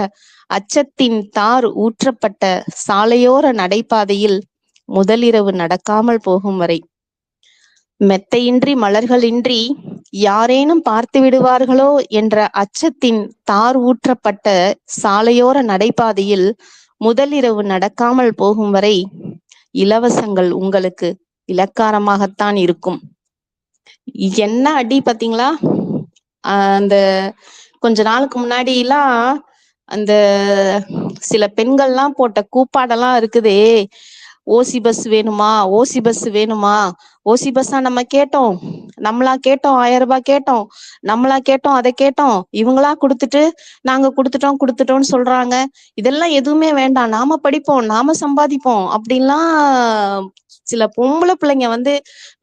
அச்சத்தின் தார் ஊற்றப்பட்ட சாலையோர நடைபாதையில் முதலிரவு நடக்காமல் போகும் வரை. மெத்தையின்றி மலர்களின்றி யாரேனும் பார்த்து விடுவார்களோ என்ற அச்சத்தின் தார் ஊற்றப்பட்ட சாலையோர நடைபாதையில் முதலிரவு நடக்காமல் போகும் வரை இலவசங்கள் உங்களுக்கு இலக்காரமாகத்தான் இருக்கும். என்ன அடி பாத்தீங்களா? அந்த கொஞ்ச நாளுக்கு முன்னாடி எல்லாம் அந்த சில பெண்கள்லாம் போட்ட கூப்பாடெல்லாம் இருக்குதே, ஓசி பஸ் வேணுமா, ஓசி பஸ் வேணுமா, ஓசி பஸ்ஸா நம்ம கேட்டோம், நம்மளா கேட்டோம், 1000 ரூபாய் கேட்டோம், நம்மளா கேட்டோம், அதை கேட்டோம், இவங்களா கொடுத்துட்டு நாங்க கொடுத்துட்டோம்னு சொல்றாங்க. இதெல்லாம் எதுவுமே வேண்டாம், நாம படிப்போம், நாம சம்பாதிப்போம் அப்படின்லாம் சில பொம்பளை பிள்ளைங்க வந்து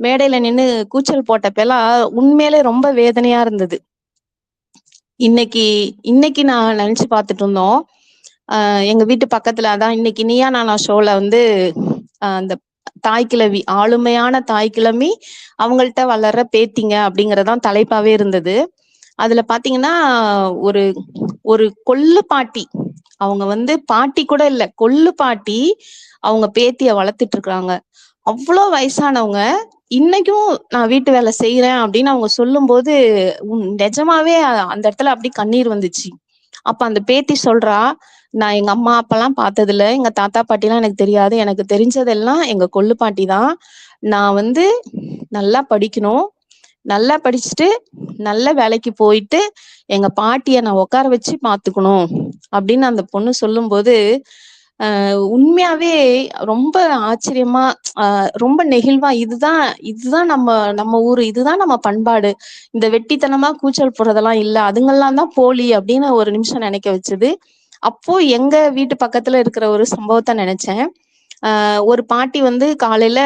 மேடையில நின்னு கூச்சல் போட்டப்பெல்லாம் உண்மையிலே ரொம்ப வேதனையா இருந்தது. இன்னைக்கு நான் நினைச்சு பார்த்துட்டு இருந்தோம். எங்க வீட்டு பக்கத்துல அதான் இன்னைக்கு நீயா நானா ஷோல வந்து அந்த தாய்க்கிழவி, ஆளுமையான தாய்க்கிழமை அவங்கள்ட்ட வளர்ற பேத்திங்க அப்படிங்கறதான் தலைப்பாவே இருந்தது. அதுல பாத்தீங்கன்னா ஒரு ஒரு கொள்ளு பாட்டி, அவங்க வந்து பாட்டி கூட இல்ல, கொள்ளு பாட்டி அவங்க பேத்திய வளர்த்துட்டு இருக்காங்க. அவ்வளோ வயசானவங்க. இன்னைக்கும் நான் வீட்டு வேலை செய்யறேன் அப்படின்னு அவங்க சொல்லும் போது நிஜமாவே அந்த இடத்துல அப்படி கண்ணீர் வந்துச்சு. அப்ப அந்த பேத்தி சொல்றா, நான் எங்க அம்மா அப்பெல்லாம் பார்த்தது இல்ல, எங்க தாத்தா பாட்டி எல்லாம் எனக்கு தெரியாது, எனக்கு தெரிஞ்சதெல்லாம் எங்க கொள்ளு பாட்டி தான். நான் வந்து நல்லா படிக்கணும், நல்லா படிச்சுட்டு நல்ல வேலைக்கு போயிட்டு எங்க பாட்டிய நான் உட்கார வச்சு பாத்துக்கணும் அப்படின்னு அந்த பொண்ணு சொல்லும் போது உண்மையாவே ரொம்ப ஆச்சரியமா, ரொம்ப நெகிழ்வா, இதுதான் நம்ம ஊரு, இதுதான் நம்ம பண்பாடு, இந்த வெட்டித்தனமா கூச்சல் போடுறதெல்லாம் இல்ல, அதுங்கெல்லாம் தான் போலி அப்படின்னு ஒரு நிமிஷம் நினைக்க வச்சது. அப்போ எங்க வீட்டு பக்கத்துல இருக்கிற ஒரு சம்பவத்தை நினைச்சேன். ஒரு பாட்டி வந்து காலையில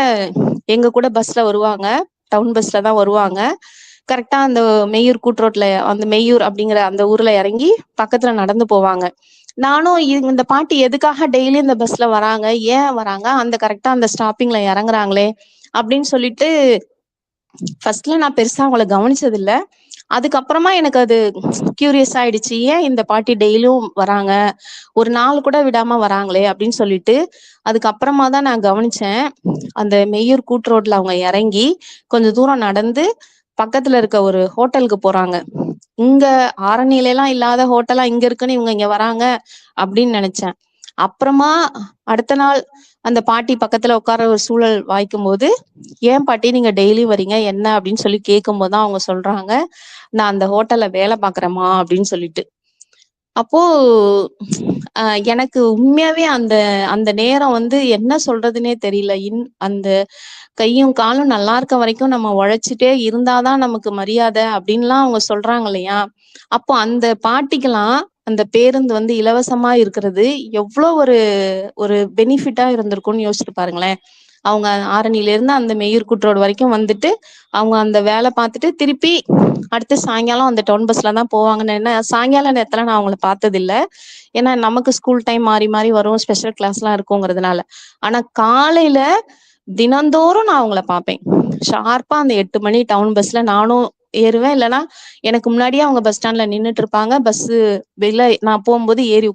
எங்க கூட பஸ்ல வருவாங்க, டவுன் பஸ்ல தான் வருவாங்க. கரெக்டா அந்த மெய்யூர் கூட்ரோட்ல, அந்த மெய்யூர் அப்படிங்கிற அந்த ஊர்ல இறங்கி பக்கத்துல நடந்து போவாங்க. நானும் இந்த பாட்டி எதுக்காக டெய்லி இந்த பஸ்ல வராங்க, ஏன் வராங்க, அந்த கரெக்டா அந்த ஸ்டாப்பிங்ல இறங்குறாங்களே அப்படின்னு சொல்லிட்டு ஃபர்ஸ்ட்ல நான் பெருசா அவங்கள கவனிச்சது இல்ல. அதுக்கப்புறமா எனக்கு அது கியூரியஸ் ஆயிடுச்சு, ஏன் இந்த பாட்டி டெய்லியும் வராங்க, ஒரு நாள் கூட விடாம வராங்களே அப்படின்னு சொல்லிட்டு. அதுக்கப்புறமா தான் நான் கவனிச்சேன், அந்த மெய்யூர் கூட்ரோட்ல அவங்க இறங்கி கொஞ்ச தூரம் நடந்து பக்கத்துல இருக்க ஒரு ஹோட்டலுக்கு போறாங்க. இங்க ஆரணியில எல்லாம் இல்லாத ஹோட்டலா இங்க இருக்குன்னு இவங்க இங்க வராங்க அப்படின்னு நினைச்சேன். அப்புறமா அடுத்த நாள் அந்த பாட்டி பக்கத்துல உட்கார ஒரு சூழல் வாய்க்கும் போது, ஏன் பாட்டி நீங்க டெய்லி வரீங்க என்ன அப்படின்னு சொல்லி கேட்கும் போதுதான் அவங்க சொல்றாங்க, நான் அந்த ஹோட்டல்ல வேலை பார்க்குறேம்மா அப்படின்னு சொல்லிட்டு. அப்போ எனக்கு உண்மையாவே அந்த அந்த நேரம் வந்து என்ன சொல்றதுன்னே தெரியல. அந்த கையும் காலும் நல்லா இருக்க வரைக்கும் நம்ம உழைச்சிட்டே இருந்தாதான் நமக்கு மரியாதை அப்படின்லாம் அவங்க சொல்றாங்க இல்லையா? அப்போ அந்த பாட்டிக்கெல்லாம் அந்த பேருந்து வந்து இலவசமா இருக்கிறது எவ்வளோ ஒரு ஒரு பெனிஃபிட்டா இருந்திருக்கும்னு யோசிச்சு பாருங்களேன். அவங்க ஆரணியில இருந்து அந்த மெய்யூர்குட் ரோடு வரைக்கும் வந்துட்டு, அவங்க அந்த வேலை பார்த்துட்டு திருப்பி அடுத்து சாயங்காலம் அந்த டவுன் பஸ்ல தான் போவாங்கன்னு. என்ன சாயங்கால நேரத்துல நான் அவங்கள பார்த்ததில்ல. ஏன்னா நமக்கு ஸ்கூல் டைம் மாறி மாறி வரும். ஸ்பெஷல் கிளாஸ்லாம் இருக்குங்கிறதுனால. ஆனா காலையில தினந்தோறும் நான் அவங்கள பார்ப்பேன். ஷார்ப்பா அந்த 8 மணி டவுன் பஸ்ல நானும் ஏறுவேன். இல்லைன்னா எனக்கு முன்னாடியே அவங்க பஸ் ஸ்டாண்ட்ல நின்னுட்டு இருப்பாங்க. பஸ்ஸு வெளில நான் போகும்போது ஏறி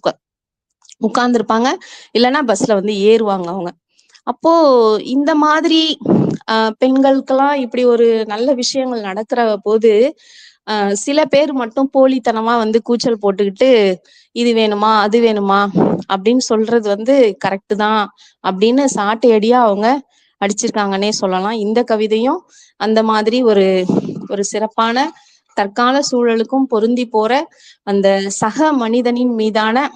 உட்கார்ந்துருப்பாங்க. இல்லைன்னா பஸ்ல வந்து ஏறுவாங்க அவங்க. அப்போ இந்த மாதிரி பெண்களுக்கெல்லாம் இப்படி ஒரு நல்ல விஷயங்கள் நடக்கிற போது, சில பேர் மட்டும் போலித்தனமா வந்து கூச்சல் போட்டுக்கிட்டு, இது வேணுமா? அது வேணுமா? அப்படின்னு சொல்றது வந்து கரெக்ட் தான் அப்படின்னு சாட்டை அடியா அவங்க அடிச்சிருக்காங்கன்னே சொல்லலாம். இந்த கவிதையும் அந்த மாதிரி ஒரு ஒரு சிறப்பான தற்கால சூழலுக்கும் பொருந்தி போற அந்த சக மனிதனின் மீதான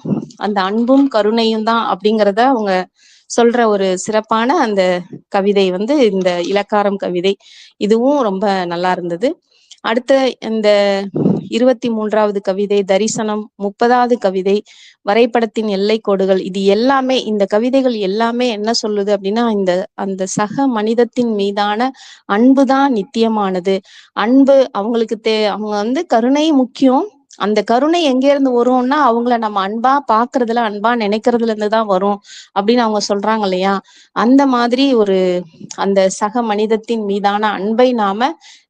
அந்த அன்பும் கருணையும் தான் அப்படிங்கிறத அவங்க சொல்ற ஒரு சிறப்பான அந்த கவிதை வந்து இந்த இலக்காரம் கவிதை. இதுவும் ரொம்ப நல்லா இருந்தது. அடுத்த இந்த 23வது கவிதை தரிசனம், 30வது கவிதை வரைபடத்தின் எல்லை கோடுகள். இது எல்லாமே இந்த கவிதைகள் எல்லாமே என்ன சொல்லுது அப்படின்னா, அந்த சக மனிதத்தின் மீதான அன்புதான் நித்தியமானது. அன்பு அவங்களுக்கு அவங்க வந்து கருணை முக்கியம். அந்த கருணை எங்க இருந்து வரும்னா, அவங்கள நம்ம அன்பா பாக்குறதுல, அன்பா நினைக்கிறதுல இருந்துதான் வரும் அப்படின்னு அவங்க சொல்றாங்க இல்லையா? அந்த மாதிரி ஒரு அந்த சக மனிதத்தின் மீதான அன்பை நாம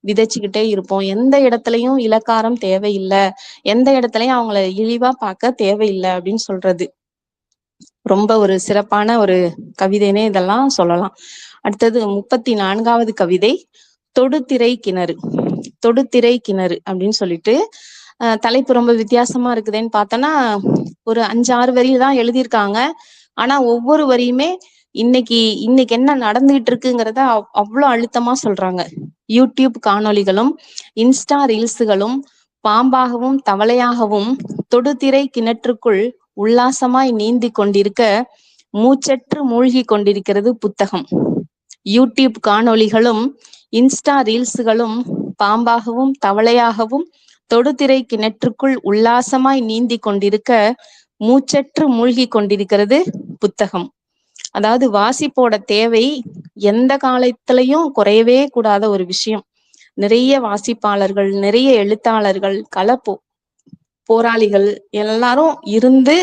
விதைச்சுக்கிட்டே இருப்போம். எந்த இடத்துலயும் இலக்காரம் தேவையில்லை, எந்த இடத்துலயும் அவங்கள இழிவா பார்க்க தேவையில்லை அப்படின்னு சொல்றது ரொம்ப ஒரு சிறப்பான ஒரு கவிதைனே இதெல்லாம் சொல்லலாம். அடுத்தது 34வது கவிதை தொடுதிரை கிணறு. தொடுதிரை கிணறு அப்படின்னு சொல்லிட்டு தலைப்பு ரொம்ப வித்தியாசமா இருக்குதுன்னு பார்த்தோன்னா, ஒரு 5-6 வரியில தான் எழுதியிருக்காங்க. ஆனா ஒவ்வொரு வரியுமே இன்னைக்கு இன்னைக்கு என்ன நடந்துகிட்டு இருக்குங்கிறத அவ்வளோ அழுத்தமா சொல்றாங்க. யூடியூப் காணொளிகளும் இன்ஸ்டா ரீல்ஸுகளும் பாம்பாகவும் தவளையாகவும் தொடுதிரை கிணற்றுக்குள் உல்லாசமாய் நீந்தி கொண்டிருக்க மூச்சற்று மூழ்கி கொண்டிருக்கிறது புத்தகம். யூடியூப் காணொளிகளும் இன்ஸ்டா ரீல்ஸுகளும் பாம்பாகவும் தவளையாகவும் தொடுதிரை கிணற்றுக்குள் உல்லாசமாய் நீந்தி கொண்டிருக்க மூச்சற்று மூழ்கி கொண்டிருக்கிறது புத்தகம். அதாவது வாசிப்போட தேவை எந்த காலத்திலையும் குறையவே கூடாத ஒரு விஷயம். நிறைய வாசிப்பாளர்கள், நிறைய எழுத்தாளர்கள், போராளிகள் எல்லாரும் இருந்து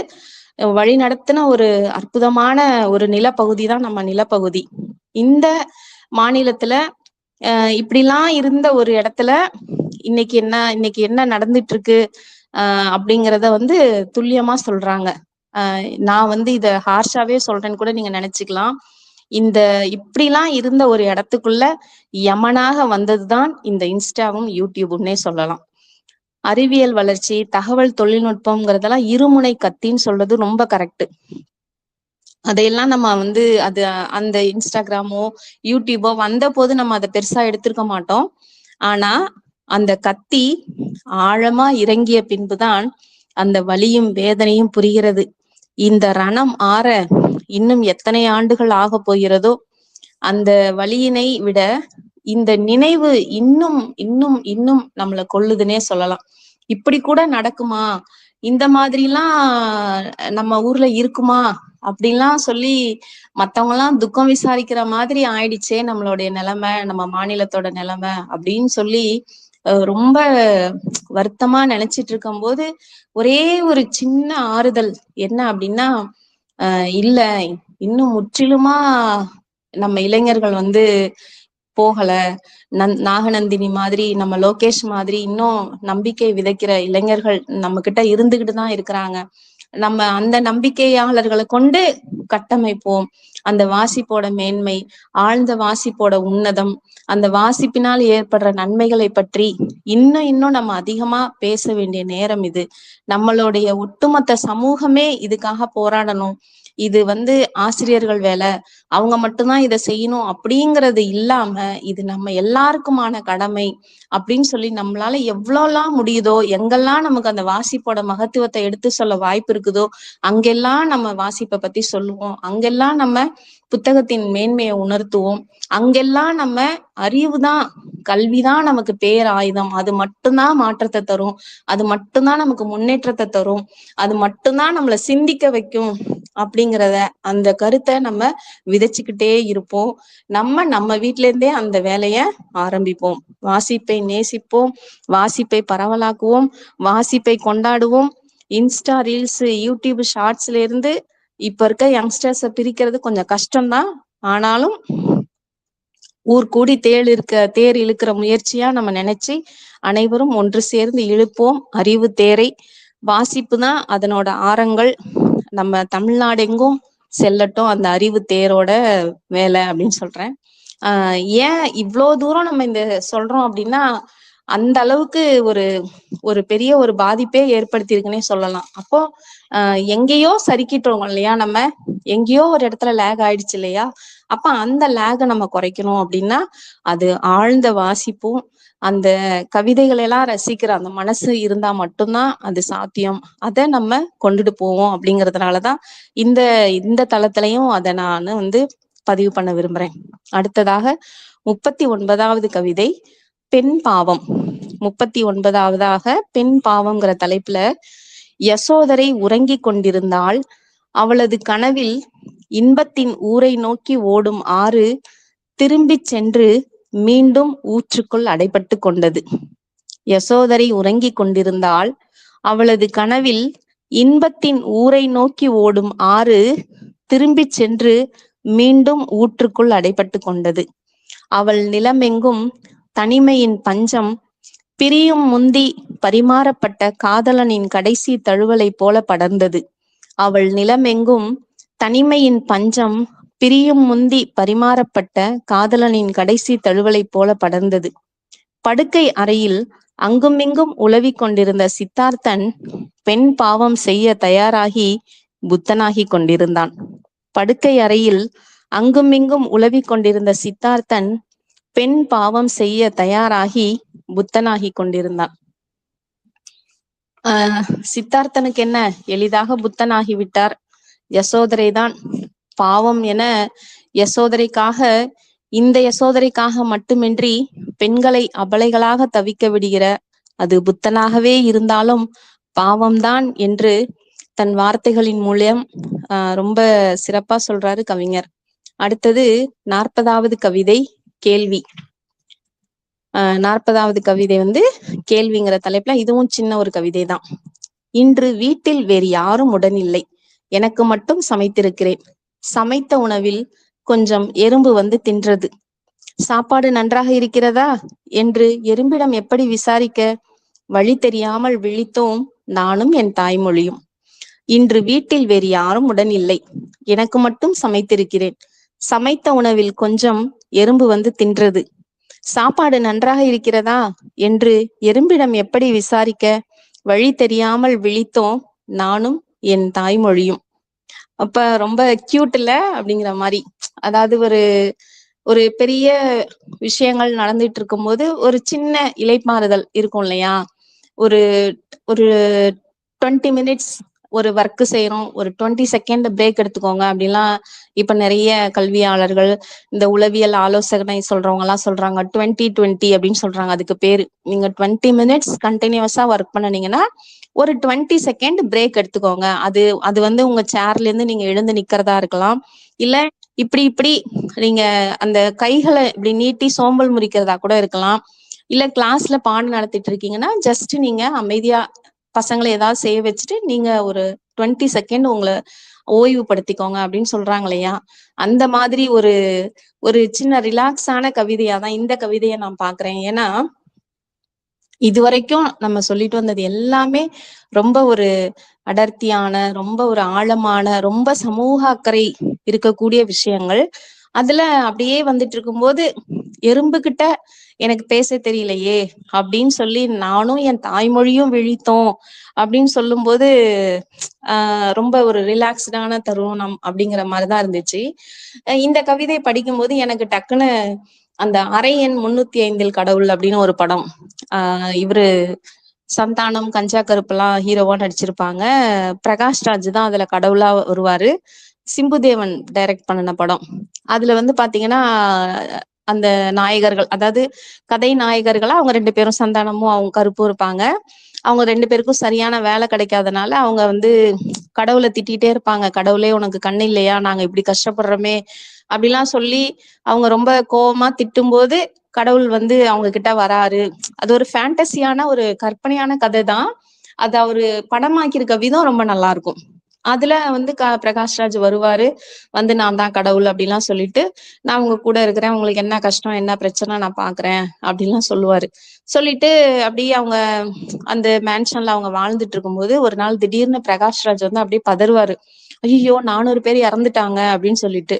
வழி நடத்தின ஒரு அற்புதமான ஒரு நிலப்பகுதி தான் நம்ம நிலப்பகுதி. இந்த மாநிலத்துல இப்படிலாம் இருந்த ஒரு இடத்துல இன்னைக்கு என்ன நடந்துட்டு இருக்கு அப்படிங்கிறத வந்து துல்லியமா சொல்றாங்க. நான் வந்து இத ஹார்ஷாவே சொல்றேன்னு கூட நீங்க நினைச்சுக்கலாம். இந்த இப்படிலாம் இருந்த ஒரு இடத்துக்குள்ள யமனாக வந்ததுதான் இந்த இன்ஸ்டாவும் யூடியூபும்னே சொல்லலாம். அறிவியல் வளர்ச்சி, தகவல் தொழில்நுட்பம்ங்கிறதெல்லாம் இருமுனை கத்தின்னு சொல்றது ரொம்ப கரெக்ட். அதையெல்லாம் நம்ம வந்து அந்த இன்ஸ்டாகிராமோ யூடியூபோ வந்த போது நம்ம அதை பெருசா எடுத்திருக்க மாட்டோம். ஆனா அந்த கத்தி ஆழமா இறங்கிய பின்புதான் அந்த வலியும் வேதனையும் புரிகிறது. இந்த ரணம் ஆற இன்னும் எத்தனை ஆண்டுகள் ஆக போகிறதோ, அந்த வலியினை விட இந்த நினைவு இன்னும் இன்னும் இன்னும் நம்மளை கொல்லுதுன்னே சொல்லலாம். இப்படி கூட நடக்குமா, இந்த மாதிரிலாம் நம்ம ஊர்ல இருக்குமா அப்படின்லாம் சொல்லி மத்தவங்க எல்லாம் துக்கம் விசாரிக்கிற மாதிரி ஆயிடுச்சே நம்மளுடைய நிலைமை, நம்ம மாநிலத்தோட நிலைமை அப்படின்னு சொல்லி ரொம்ப வருத்தமா நினைச்சிட்டு இருக்கும் போது ஒரே ஒரு சின்ன ஆறுதல் என்ன அப்படின்னா, இல்ல இன்னும் முற்றிலுமா நம்ம இளைஞர்கள் வந்து போகல. நாகநந்தினி மாதிரி, நம்ம லோகேஷ் மாதிரி இன்னும் நம்பிக்கை விதைக்கிற இளைஞர்கள் நம்ம கிட்ட இருந்துகிட்டு தான் இருக்கிறாங்க. நம்ம அந்த நம்பிக்கையாளர்களை கொண்டு கட்டமைப்போம். அந்த வாசிப்போட மேன்மை, ஆழ்ந்த வாசிப்போட உன்னதம், அந்த வாசிப்பினால் ஏற்படுற நன்மைகளை பற்றி இன்னும் நம்ம அதிகமா பேச வேண்டிய நேரம் இது. நம்மளுடைய ஒட்டுமொத்த சமூகமே இதுக்காக போராடணும். இது ஆசிரியர்கள் வேலை, அவங்க மட்டும்தான் இதை செய்யணும் அப்படிங்கிறது இல்லாம இது நம்ம எல்லாருக்குமான கடமை அப்படின்னு சொல்லி நம்மளால எவ்வளோலாம் முடியுதோ, எங்கெல்லாம் நமக்கு அந்த வாசிப்போட மகத்துவத்தை எடுத்து சொல்ல வாய்ப்பு இருக்குதோ அங்கெல்லாம் நம்ம வாசிப்பை பத்தி சொல்லுவோம். அங்கெல்லாம் நம்ம புத்தகத்தின் மேன்மையை உணர்த்துவோம். அங்கெல்லாம் நம்ம அறிவுதான், கல்விதான் நமக்கு பேராயுதம், அது மட்டும்தான் மாற்றத்தை தரும், அது மட்டும்தான் நமக்கு முன்னேற்றத்தை தரும், அது மட்டும்தான் நம்மளை சிந்திக்க வைக்கும் அப்படிங்கிறத அந்த கருத்தை நம்ம விதைச்சுக்கிட்டே இருப்போம். நம்ம வீட்ல இருந்தே அந்த வேலைய ஆரம்பிப்போம். வாசிப்பை நேசிப்போம், வாசிப்பை பரவலாக்குவோம், வாசிப்பை கொண்டாடுவோம். இன்ஸ்டா ரீல்ஸ், யூடியூப் ஷார்ட்ஸ்ல இருந்து இப்ப இருக்க யங்ஸ்டர்ஸை பிரிக்கிறது கொஞ்சம் கஷ்டம்தான். ஆனாலும் ஊர் கூடி தேர் இழுக்கிற முயற்சியா நம்ம நினைச்சு அனைவரும் ஒன்று சேர்ந்து இழுப்போம் அறிவு தேரை. வாசிப்பு தான் அதனோட ஆரங்கள். நம்ம தமிழ்நாடு எங்கும் செல்லட்டும் அந்த அறிவு தேரோட வேலை அப்படின்னு சொல்றேன். ஏன் இவ்வளோ தூரம் நம்ம இந்த சொல்றோம் அப்படின்னா, அந்த அளவுக்கு ஒரு ஒரு பெரிய ஒரு பாதிப்பே ஏற்படுத்தியிருக்குன்னே சொல்லலாம். அப்போ எங்கேயோ சறுக்கிட்டோம் இல்லையா, நம்ம எங்கேயோ ஒரு இடத்துல லேக் ஆயிடுச்சு இல்லையா. அப்ப அந்த லேகை நம்ம குறைக்கணும் அப்படின்னா அது ஆழ்ந்த வாசிப்பும் அந்த கவிதைகள் எல்லாம் ரசிக்கிற அந்த மனசு இருந்தா மட்டும்தான் அது சாத்தியம். அதை நம்ம கொண்டுட்டு போவோம். அப்படிங்கிறதுனாலதான் இந்த இந்த தளத்திலையும் அதை நான் பதிவு பண்ண விரும்புறேன். அடுத்ததாக 39வது கவிதை பெண் பாவம். 39வதாக பெண் பாவம்ங்கிற தலைப்புல, யசோதரை உறங்கிக் கொண்டிருந்தாள். அவளது கனவில் இன்பத்தின் ஊரை நோக்கி ஓடும் ஆறு திரும்பிச் சென்று மீண்டும் ஊற்றுக்குள் அடைபட்டு கொண்டது. யசோதரை உறங்கிக் கொண்டிருந்தாள். அவளது கனவில் இன்பத்தின் ஊரை நோக்கி ஓடும் ஆறு திரும்பிச் சென்று மீண்டும் ஊற்றுக்குள் அடைபட்டு கொண்டது. அவள் நிலமெங்கும் தனிமையின் பஞ்சம், பிரியும் முந்தி பரிமாறப்பட்ட காதலனின் கடைசி தழுவலை போல படர்ந்தது. அவள் நிலமெங்கும் தனிமையின் பஞ்சம், பிரியும் முந்தி பரிமாறப்பட்ட காதலனின் கடைசி தழுவலை போல படர்ந்தது. படுக்கை அறையில் அங்குமிங்கும் உலவிக் கொண்டிருந்த சித்தார்த்தன் பெண் பாவம் செய்ய தயாராகி புத்தனாகி கொண்டிருந்தான். படுக்கை அறையில் அங்குமிங்கும் உலவிக் கொண்டிருந்த சித்தார்த்தன் பெண் பாவம் செய்ய தயாராகி புத்தனாகி கொண்டிருந்தான். சித்தார்த்தனுக்கு என்ன, எளிதாக புத்தனாகி விட்டார். யசோதரை தான் பாவம் என யசோதரைக்காக, இந்த யசோதரைக்காக மட்டுமின்றி பெண்களை அபலைகளாக தவிக்க விடுகிற அது புத்தனாகவே இருந்தாலும் பாவம்தான் என்று தன் வார்த்தைகளின் மூலம் ரொம்ப சிறப்பா சொல்றாரு கவிஞர். அடுத்தது 40வது கவிதை கேள்வி. 40வது கவிதை கேள்விங்கிற தலைப்புல, இதுவும் சின்ன ஒரு கவிதை தான். இன்று வீட்டில் வேறு யாரும் உடனில்லை, எனக்கு மட்டும் சமைத்திருக்கிறேன். சமைத்த உணவில் கொஞ்சம் எறும்பு தின்றது. சாப்பாடு நன்றாக இருக்கிறதா என்று எறும்பிடம் எப்படி விசாரிக்க? வழி தெரியாமல் விழித்தோம் நானும் என் தாய்மொழியும். இன்று வீட்டில் வேறு யாரும் உடன் இல்லை, எனக்கு மட்டும் சமைத்திருக்கிறேன். சமைத்த உணவில் கொஞ்சம் எறும்பு தின்றது. சாப்பாடு நன்றாக இருக்கிறதா என்று எறும்பிடம் எப்படி விசாரிக்க? வழி தெரியாமல் விழித்தோம் நானும் என் தாய்மொழியும். அப்ப ரொம்ப கியூட் இல்ல அப்படிங்கிற மாதிரி. அதாவது ஒரு பெரிய விஷயங்கள் நடந்துட்டு இருக்கும்போது ஒரு சின்ன இளைப்பாறுதல் இருக்கும் இல்லையா. ஒரு ஒரு 20 மினிட்ஸ் ஒரு ஒர்க் செய்யறோம், ஒரு 20 செகண்ட் பிரேக் எடுத்துக்கோங்க அப்படின்லாம் இப்ப நிறைய கல்வியாளர்கள், இந்த உளவியல் ஆலோசனை சொல்றவங்க எல்லாம் சொல்றாங்க. 20-20 அப்படின்னு சொல்றாங்க. அதுக்கு பேரு, நீங்க 20 மினிட்ஸ் கண்டினியூஸா ஒர்க் பண்ணனீங்கன்னா ஒரு 20 செகண்ட் பிரேக் எடுத்துக்கோங்க. அது உங்க சேர்ல இருந்து நீங்க எழுந்து நிக்கிறதா இருக்கலாம், இல்ல இப்படி நீங்க அந்த கைகளை இப்படி நீட்டி சோம்பல் முறிக்கிறதா கூட இருக்கலாம், இல்ல கிளாஸ்ல பாடம் நடத்திட்டு இருக்கீங்கன்னா ஜஸ்ட் நீங்க அமைதியா பசங்களை ஏதாவது செய்ய வச்சுட்டு நீங்க ஒரு 20 செகண்ட் உங்களை ஓய்வுபடுத்திக்கோங்க அப்படின்னு சொல்றாங்க இல்லையா. அந்த மாதிரி ஒரு சின்ன ரிலாக்ஸான கவிதையா தான் இந்த கவிதையை நான் பாக்குறேன். ஏன்னா இதுவரைக்கும் நம்ம சொல்லிட்டு வந்தது எல்லாமே ரொம்ப ஒரு அடர்த்தியான, ரொம்ப ஒரு ஆழமான, ரொம்ப சமூக அக்கறை இருக்கக்கூடிய விஷயங்கள். அதுல அப்படியே வந்துட்டு இருக்கும்போது எறும்பு கிட்ட எனக்கு பேச தெரியலையே அப்படின்னு சொல்லி நானும் என் தாய்மொழியும் விழித்தோம் அப்படின்னு சொல்லும்போது ரொம்ப ஒரு ரிலாக்ஸ்டான தருணம் அப்படிங்கிற மாதிரிதான் இருந்துச்சு. இந்த கவிதை படிக்கும்போது எனக்கு டக்குன்னு அந்த அறை எண் 305 கடவுள் அப்படின்னு ஒரு படம், இவரு சந்தானம், கஞ்சா கருப்பெல்லாம் ஹீரோவா நடிச்சிருப்பாங்க. பிரகாஷ் ராஜ் தான் அதுல கடவுளா வருவாரு. சிம்புதேவன் டைரக்ட் பண்ணின படம். அதுல வந்து பாத்தீங்கன்னா அந்த நாயகர்கள், அதாவது கதை நாயகர்களா அவங்க 2 பேரும், சந்தானமும் அவங்க கருப்பும் இருப்பாங்க. அவங்க 2 பேருக்கும் சரியான வேலை கிடைக்காதனால அவங்க வந்து கடவுளை திட்டிகிட்டே இருப்பாங்க. கடவுளே உனக்கு கண்ணு இல்லையா, நாங்க இப்படி கஷ்டப்படுறோமே அப்படிலாம் சொல்லி அவங்க ரொம்ப கோவமா திட்டும்போது கடவுள் வந்து அவங்க கிட்ட வராரு. அது ஒரு ஃபேண்டசியான ஒரு கற்பனையான கதை தான். அது அவரு படமாக்கியிருக்க விதம் ரொம்ப நல்லா இருக்கும். அதுல வந்து பிரகாஷ்ராஜ் வருவாரு, வந்து நான் தான் கடவுள் அப்படிலாம் சொல்லிட்டு, நான் உங்க கூட இருக்கிறேன், உங்களுக்கு என்ன கஷ்டம் என்ன பிரச்சனை நான் பாக்குறேன் அப்படின்லாம் சொல்லுவாரு. சொல்லிட்டு அப்படியே அவங்க அந்த மேன்ஷன்ல அவங்க வாழ்ந்துட்டு இருக்கும்போது ஒரு நாள் திடீர்னு பிரகாஷ்ராஜ் வந்து அப்படியே பதறுவாரு. ஐயோ 400 பேர் இறந்துட்டாங்க அப்படின்னு சொல்லிட்டு.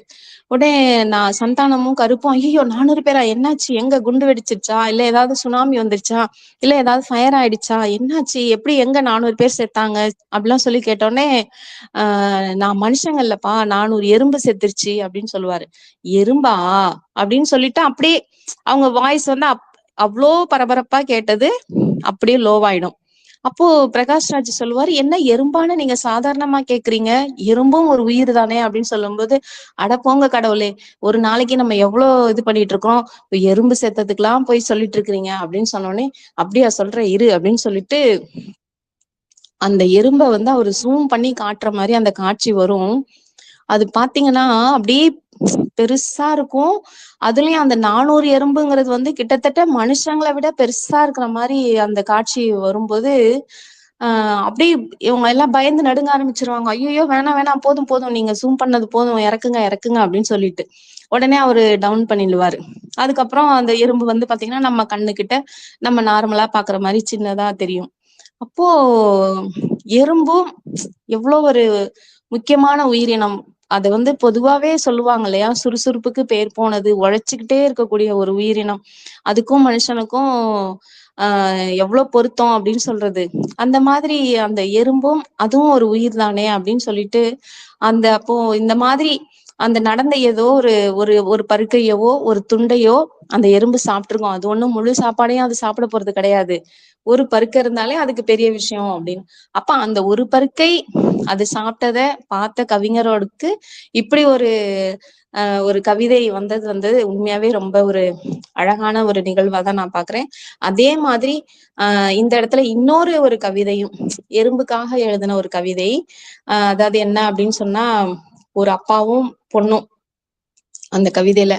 உடனே நான் சந்தானமும் கருப்பும், ஐயோ 400 பேரா, என்னாச்சு, எங்க குண்டு வெடிச்சிருச்சா, இல்ல ஏதாவது சுனாமி வந்துருச்சா, இல்ல ஏதாவது ஃபயர் ஆயிடுச்சா, என்னாச்சு, எப்படி எங்க 400 பேர் செத்தாங்க அப்படிலாம் சொல்லி கேட்டோடனே நான் மனுஷங்க இல்லப்பா, 400 எறும்பு செத்துருச்சு அப்படின்னு சொல்லுவாரு. எறும்பா அப்படின்னு சொல்லிட்டு அப்படியே அவங்க வாய்ஸ் வந்து அவ்வளோ பரபரப்பா கேட்டது அப்படியே லோவாயிடும். அப்போ பிரகாஷ்ராஜ் சொல்லுவாரு, என்ன எறும்பான்னு நீங்க சாதாரணமா கேக்குறீங்க, எறும்பும் ஒரு உயிர் தானே அப்படின்னு சொல்லும்போது, அட போங்க கடவுளே, ஒரு நாளைக்கு நம்ம எவ்வளவு இது பண்ணிட்டு இருக்கோம், எறும்பு செத்ததுக்கெல்லாம் போய் சொல்லிட்டு இருக்கிறீங்க அப்படின்னு சொன்னோடனே, அப்படியா சொல்ற இரு அப்படின்னு சொல்லிட்டு அந்த எறும்பை வந்து அவரு ஜூம் பண்ணி காட்டுற மாதிரி அந்த காட்சி வரும். அது பாத்தீங்கன்னா அப்படியே பெருசா இருக்கும். அதுலயும் அந்த 400 எறும்புங்கிறது வந்து கிட்டத்தட்ட மனுஷங்களை விட பெருசா இருக்கிற மாதிரி அந்த காட்சி வரும்போது அப்படியே இவங்க எல்லாம் பயந்து நடுங்க ஆரம்பிச்சிருவாங்க. ஐயோ வேணாம் வேணாம், போதும் போதும், நீங்க ஜூம் பண்ணது போதும், இறக்குங்க இறக்குங்க அப்படின்னு சொல்லிட்டு உடனே அவரு டவுன் பண்ணிடுவாரு. அதுக்கப்புறம் அந்த எறும்பு வந்து பாத்தீங்கன்னா நம்ம கண்ணுக்கிட்ட நம்ம நார்மலா பாக்குற மாதிரி சின்னதா தெரியும். அப்போ எறும்பும் எவ்வளவு ஒரு முக்கியமான உயிரினம். அது வந்து பொதுவாவே சொல்லுவாங்க இல்லையா, சுறுசுறுப்புக்கு பேர் போனது, உழைச்சுக்கிட்டே இருக்கக்கூடிய ஒரு உயிரினம். அதுக்கும் மனுஷனுக்கும் எவ்வளவு பொருத்தம் அப்படின்னு சொல்றது. அந்த மாதிரி அந்த எறும்பும் அதுவும் ஒரு உயிர் தானே அப்படின்னு சொல்லிட்டு அப்போ இந்த மாதிரி அந்த நடந்த ஏதோ ஒரு ஒரு ஒரு பருக்கையவோ ஒரு துண்டையோ அந்த எறும்பு சாப்பிட்டுருக்கோம். அது ஒண்ணும் முழு சாப்பாடையும் அது சாப்பிட போறது கிடையாது. ஒரு பருக்கை இருந்தாலே அதுக்கு பெரிய விஷயம் அப்படின்னு. அப்ப அந்த ஒரு பருக்கை அது சாப்பிட்டத பார்த்த கவிஞரோடுக்கு இப்படி ஒரு கவிதை வந்தது உண்மையாவே ரொம்ப ஒரு அழகான ஒரு நிகழ்வா தான் நான் பாக்குறேன். அதே மாதிரி இந்த இடத்துல இன்னொரு ஒரு கவிதையும், எறும்புக்காக எழுதின ஒரு கவிதை. அதாவது என்ன அப்படின்னு சொன்னா, ஒரு அப்பாவும் பொண்ணும் அந்த கவிதையில,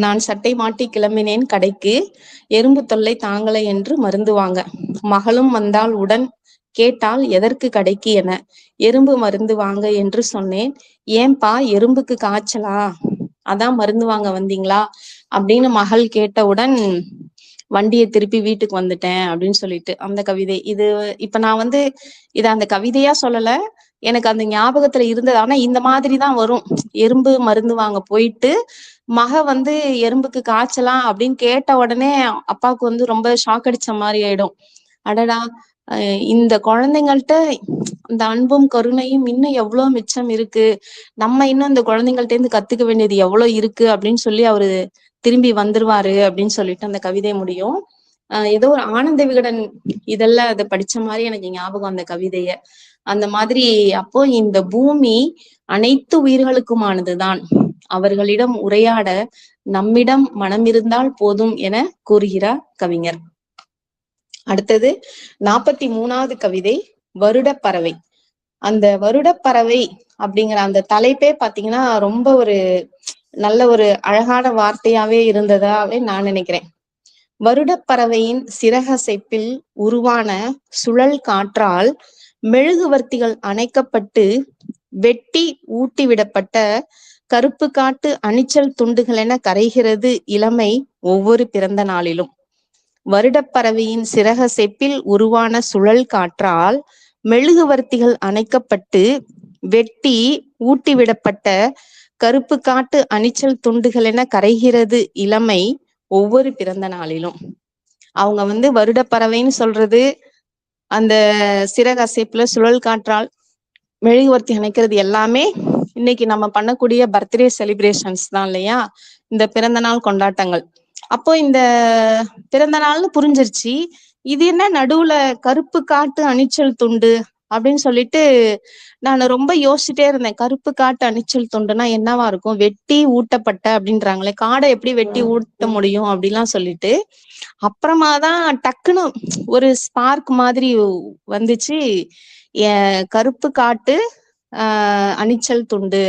நான் சட்டை மாட்டி கிளம்பினேன் கடைக்கு, எறும்பு தொல்லை தாங்கலை என்று மருந்து வாங்க, மகளும் வந்தால் உடன் கேட்டால் எதற்கு கடைக்கு என, எறும்பு மருந்து வாங்க என்று சொன்னேன், ஏன்பா எறும்புக்கு காய்ச்சலா, அதான் மருந்து வாங்க வந்தீங்களா அப்படின்னு மகள் கேட்டவுடன் வண்டியை திருப்பி வீட்டுக்கு வந்துட்டேன் அப்படின்னு சொல்லிட்டு அந்த கவிதை. இது இப்ப நான் வந்து இத அந்த கவிதையா சொல்லல, எனக்கு அந்த ஞாபகத்துல இருந்தது. ஆனா இந்த மாதிரிதான் வரும். எறும்பு மருந்து வாங்க போயிட்டு மக வந்து எறும்புக்கு காய்ச்சலாம் அப்படின்னு கேட்ட உடனே அப்பாவுக்கு வந்து ரொம்ப ஷாக் அடிச்ச மாதிரி ஆயிடும். அடடா, இந்த குழந்தைங்கள்ட்ட இந்த அன்பும் கருணையும் இன்னும் எவ்வளவு மிச்சம் இருக்கு, நம்ம இன்னும் இந்த குழந்தைங்கள்ட்ட இருந்து கத்துக்க வேண்டியது எவ்வளவு இருக்கு அப்படின்னு சொல்லி அவரு திரும்பி வந்துருவாரு அப்படின்னு சொல்லிட்டு அந்த கவிதை முடியும். ஏதோ ஒரு ஆனந்த விகடன் இதெல்லாம் அதை படிச்ச மாதிரி எனக்கு ஞாபகம் அந்த கவிதைய. அந்த மாதிரி அப்போ இந்த பூமி அனைத்து உயிர்களுக்குமானதுதான், அவர்களிடம் உரையாட நம்மிடம் மனம் இருந்தால் போதும் என கூறுகிறார் கவிஞர். அடுத்தது 43வது கவிதை, வருடப்பறவை. அந்த வருடப்பறவை அப்படிங்கிற அந்த தலைப்பே பாத்தீங்கன்னா ரொம்ப ஒரு நல்ல ஒரு அழகான வார்த்தையாவே இருந்ததாவே நான் நினைக்கிறேன். வருடப்பறவையின் சிறகசைப்பில் உருவான சுழல் காற்றால் மெழுகுவர்த்திகள் அணைக்கப்பட்டு வெட்டி ஊட்டிவிடப்பட்ட கருப்பு காட்டு அணிச்சல் துண்டுகள் என கரைகிறது இளமை ஒவ்வொரு பிறந்த நாளிலும். வருடப்பறவையின் சிறகசைப்பில் உருவான சுழல் காற்றால் மெழுகுவர்த்திகள் அணைக்கப்பட்டு வெட்டி ஊட்டிவிடப்பட்ட கருப்பு காட்டு அணிச்சல் துண்டுகள் என கரைகிறது இளமை ஒவ்வொரு பிறந்த நாளிலும். அவங்க வந்து வருட பறவைன்னு சொல்றது, அந்த சிறகசைப்புல சுழல் காற்றால் மெழுகுவர்த்தி அணைக்கிறது எல்லாமே இன்னைக்கு நம்ம பண்ணக்கூடிய பர்த்டே செலிப்ரேஷன்ஸ் தான் இல்லையா, இந்த பிறந்த நாள் கொண்டாட்டங்கள். அப்போ இந்த பிறந்த நாள்னு புரிஞ்சிருச்சு, இது என்ன நடுவுல கருப்பு காட்டு அணிச்சல் துண்டு அப்படின்னு சொல்லிட்டு நான் ரொம்ப யோசிச்சுட்டே இருந்தேன். கருப்பு காட்டு அணிச்சல் துண்டுனா என்னவா இருக்கும், வெட்டி ஊட்டப்பட்ட அப்படின்றாங்களே, காடை எப்படி வெட்டி ஊட்ட முடியும் அப்படிலாம் சொல்லிட்டு அப்புறமாதான் டக்குன்னு ஒரு ஸ்பார்க் மாதிரி வந்துச்சு. கருப்பு காட்டு அணிச்சல் துண்டு.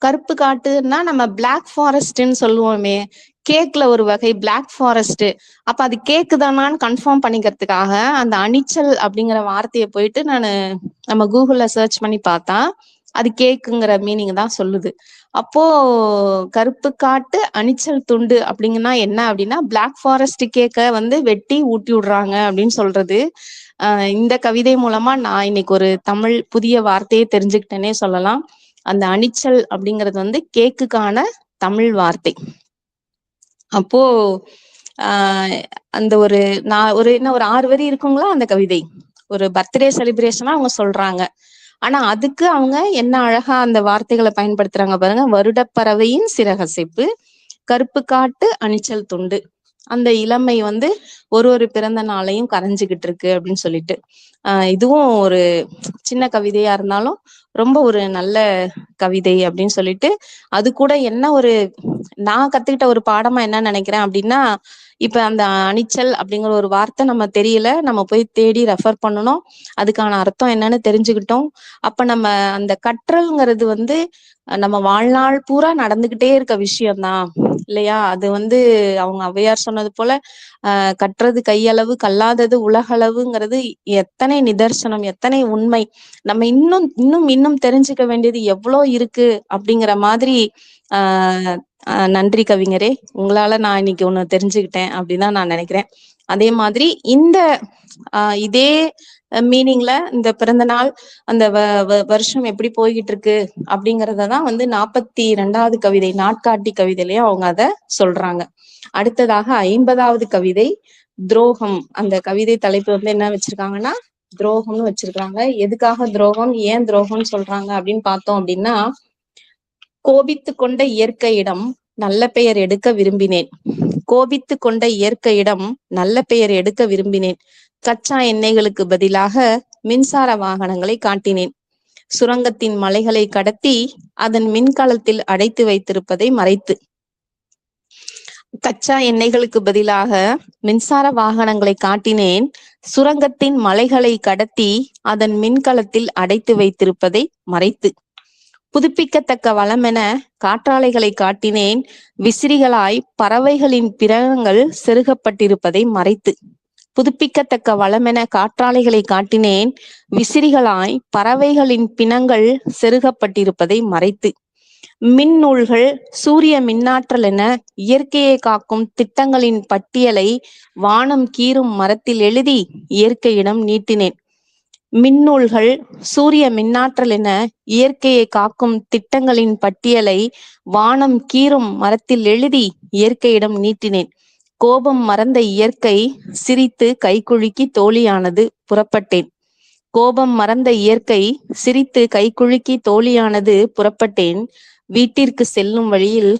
கருப்பு காட்டுன்னா நம்ம பிளாக் ஃபாரஸ்ட்ன்னு சொல்லுவோமே, கேக்ல ஒரு வகை பிளாக் ஃபாரஸ்ட். அப்ப அது கேக்கு தானான்னு கன்ஃபார்ம் பண்ணிக்கிறதுக்காக அந்த அணிச்சல் அப்படிங்கிற வார்த்தையை போயிட்டு நம்ம கூகுள்ல சர்ச் பண்ணி பார்த்தா அது கேக்குங்கிற மீனிங் தான் சொல்லுது. அப்போ கருப்பு காட்டு அணிச்சல் துண்டு அப்படிங்கன்னா என்ன அப்படின்னா, பிளாக் ஃபாரஸ்ட் கேக்க வந்து வெட்டி ஊட்டி விடுறாங்க அப்படின்னு சொல்றது. இந்த கவிதை மூலமா நான் இன்னைக்கு ஒரு தமிழ் புதிய வார்த்தையை தெரிஞ்சுக்கிட்டேனே சொல்லலாம். அந்த அணிச்சல் அப்படிங்கிறது வந்து கேக்குக்கான தமிழ் வார்த்தை. அப்போ அந்த ஒரு 6 வரி இருக்குங்களா அந்த கவிதை, ஒரு பர்த்டே செலிப்ரேஷனா அவங்க சொல்றாங்க. ஆனா அதுக்கு அவங்க என்ன அழகா அந்த வார்த்தைகளை பயன்படுத்துறாங்க பாருங்க. வருடப்பறவையின் சிறகசைப்பு, கருப்பு காட்டு அணிச்சல் துண்டு, அந்த இளமை வந்து ஒரு பிறந்த நாளையும் கரைஞ்சுகிட்டு இருக்கு அப்படின்னு சொல்லிட்டு, இதுவும் ஒரு சின்ன கவிதையா இருந்தாலும் ரொம்ப ஒரு நல்ல கவிதை அப்படின்னு சொல்லிட்டு, அது கூட என்ன நான் கத்துக்கிட்ட ஒரு பாடமா என்ன நினைக்கிறேன் அப்படின்னா, இப்ப அந்த அணிச்சல் அப்படிங்கிற ஒரு வார்த்தை நம்ம தெரியல, நம்ம போய் தேடி ரெஃபர் பண்ணணும், அதுக்கான அர்த்தம் என்னன்னு தெரிஞ்சுக்கிட்டோம். அப்ப நம்ம அந்த கற்றல்ங்கிறது வந்து நம்ம வாழ்நாள் பூரா நடந்துகிட்டே இருக்க விஷயம்தான் இல்லையா. அது வந்து அவங்க ஔவையார் சொன்னது போல கற்றது கையளவு கல்லாதது உலகளவுங்கிறது எத்தனை நிதர்சனம், எத்தனை உண்மை. நம்ம இன்னும் தெரிஞ்சுக்க வேண்டியது எவ்வளோ இருக்கு அப்படிங்கிற மாதிரி. நன்றி கவிஞரே, உங்களால நான் இன்னைக்கு ஒண்ணு தெரிஞ்சுக்கிட்டேன் அப்படின்னு நான் நினைக்கிறேன். அதே மாதிரி இந்த இதே மீனிங்ல இந்த பிறந்த நாள் அந்த வருஷம் எப்படி போய்கிட்டு இருக்கு அப்படிங்கறதான் வந்து 42வது கவிதை நாட்காட்டி கவிதையிலயும் அவங்க அத சொல்றாங்க. அடுத்ததாக 50வது கவிதை துரோகம். அந்த கவிதை தலைப்பு வந்து என்ன வச்சிருக்காங்கன்னா துரோகம்னு வச்சிருக்காங்க. எதுக்காக துரோகம், ஏன் துரோகம்னு சொல்றாங்க அப்படின்னு பார்த்தோம் அப்படின்னா, கோபித்து கொண்ட இயற்கையிடம் நல்ல பெயர் எடுக்க விரும்பினேன். கோபித்து கொண்ட இயற்கையிடம் நல்ல பெயர் எடுக்க விரும்பினேன். கச்சா எண்ணெய்களுக்கு பதிலாக மின்சார வாகனங்களை காட்டினேன். சுரங்கத்தின் மலைகளை கடத்தி அதன் மின்கலத்தில் அடைத்து வைத்திருப்பதை மறைத்து. கச்சா எண்ணெய்களுக்கு பதிலாக மின்சார வாகனங்களை காட்டினேன். சுரங்கத்தின் மலைகளை கடத்தி அதன் மின்கலத்தில் அடைத்து வைத்திருப்பதை மறைத்து. புதுப்பிக்கத்தக்க வளமென காற்றாலைகளை காட்டினேன். விசிறிகளாய் பறவைகளின் பிணங்கள் செருகப்பட்டிருப்பதை மறைத்து. புதுப்பிக்கத்தக்க வளமென காற்றாலைகளை காட்டினேன். விசிறிகளாய் பறவைகளின் பிணங்கள் செருகப்பட்டிருப்பதை மறைத்து. மின்னூல்கள் சூரிய மின்னாற்றல் என இயற்கையை காக்கும் திட்டங்களின் பட்டியலை வானம் கீறும் மரத்தில் எழுதி இயற்கையிடம் நீட்டினேன். மின்னூல்கள் சூரிய மின்னாற்றல் என இயற்கையை காக்கும் திட்டங்களின் பட்டியலை வானம் கீறும் மரத்தில் எழுதி இயற்கையிடம் நீட்டினேன். கோபம் மறந்த இயற்கை சிரித்து கைகுலுக்கி தோழியானது புறப்பட்டேன். கோபம் மறந்த இயற்கை சிரித்து கைகுலுக்கி தோழியானது புறப்பட்டேன். வீட்டிற்கு செல்லும் வழியில்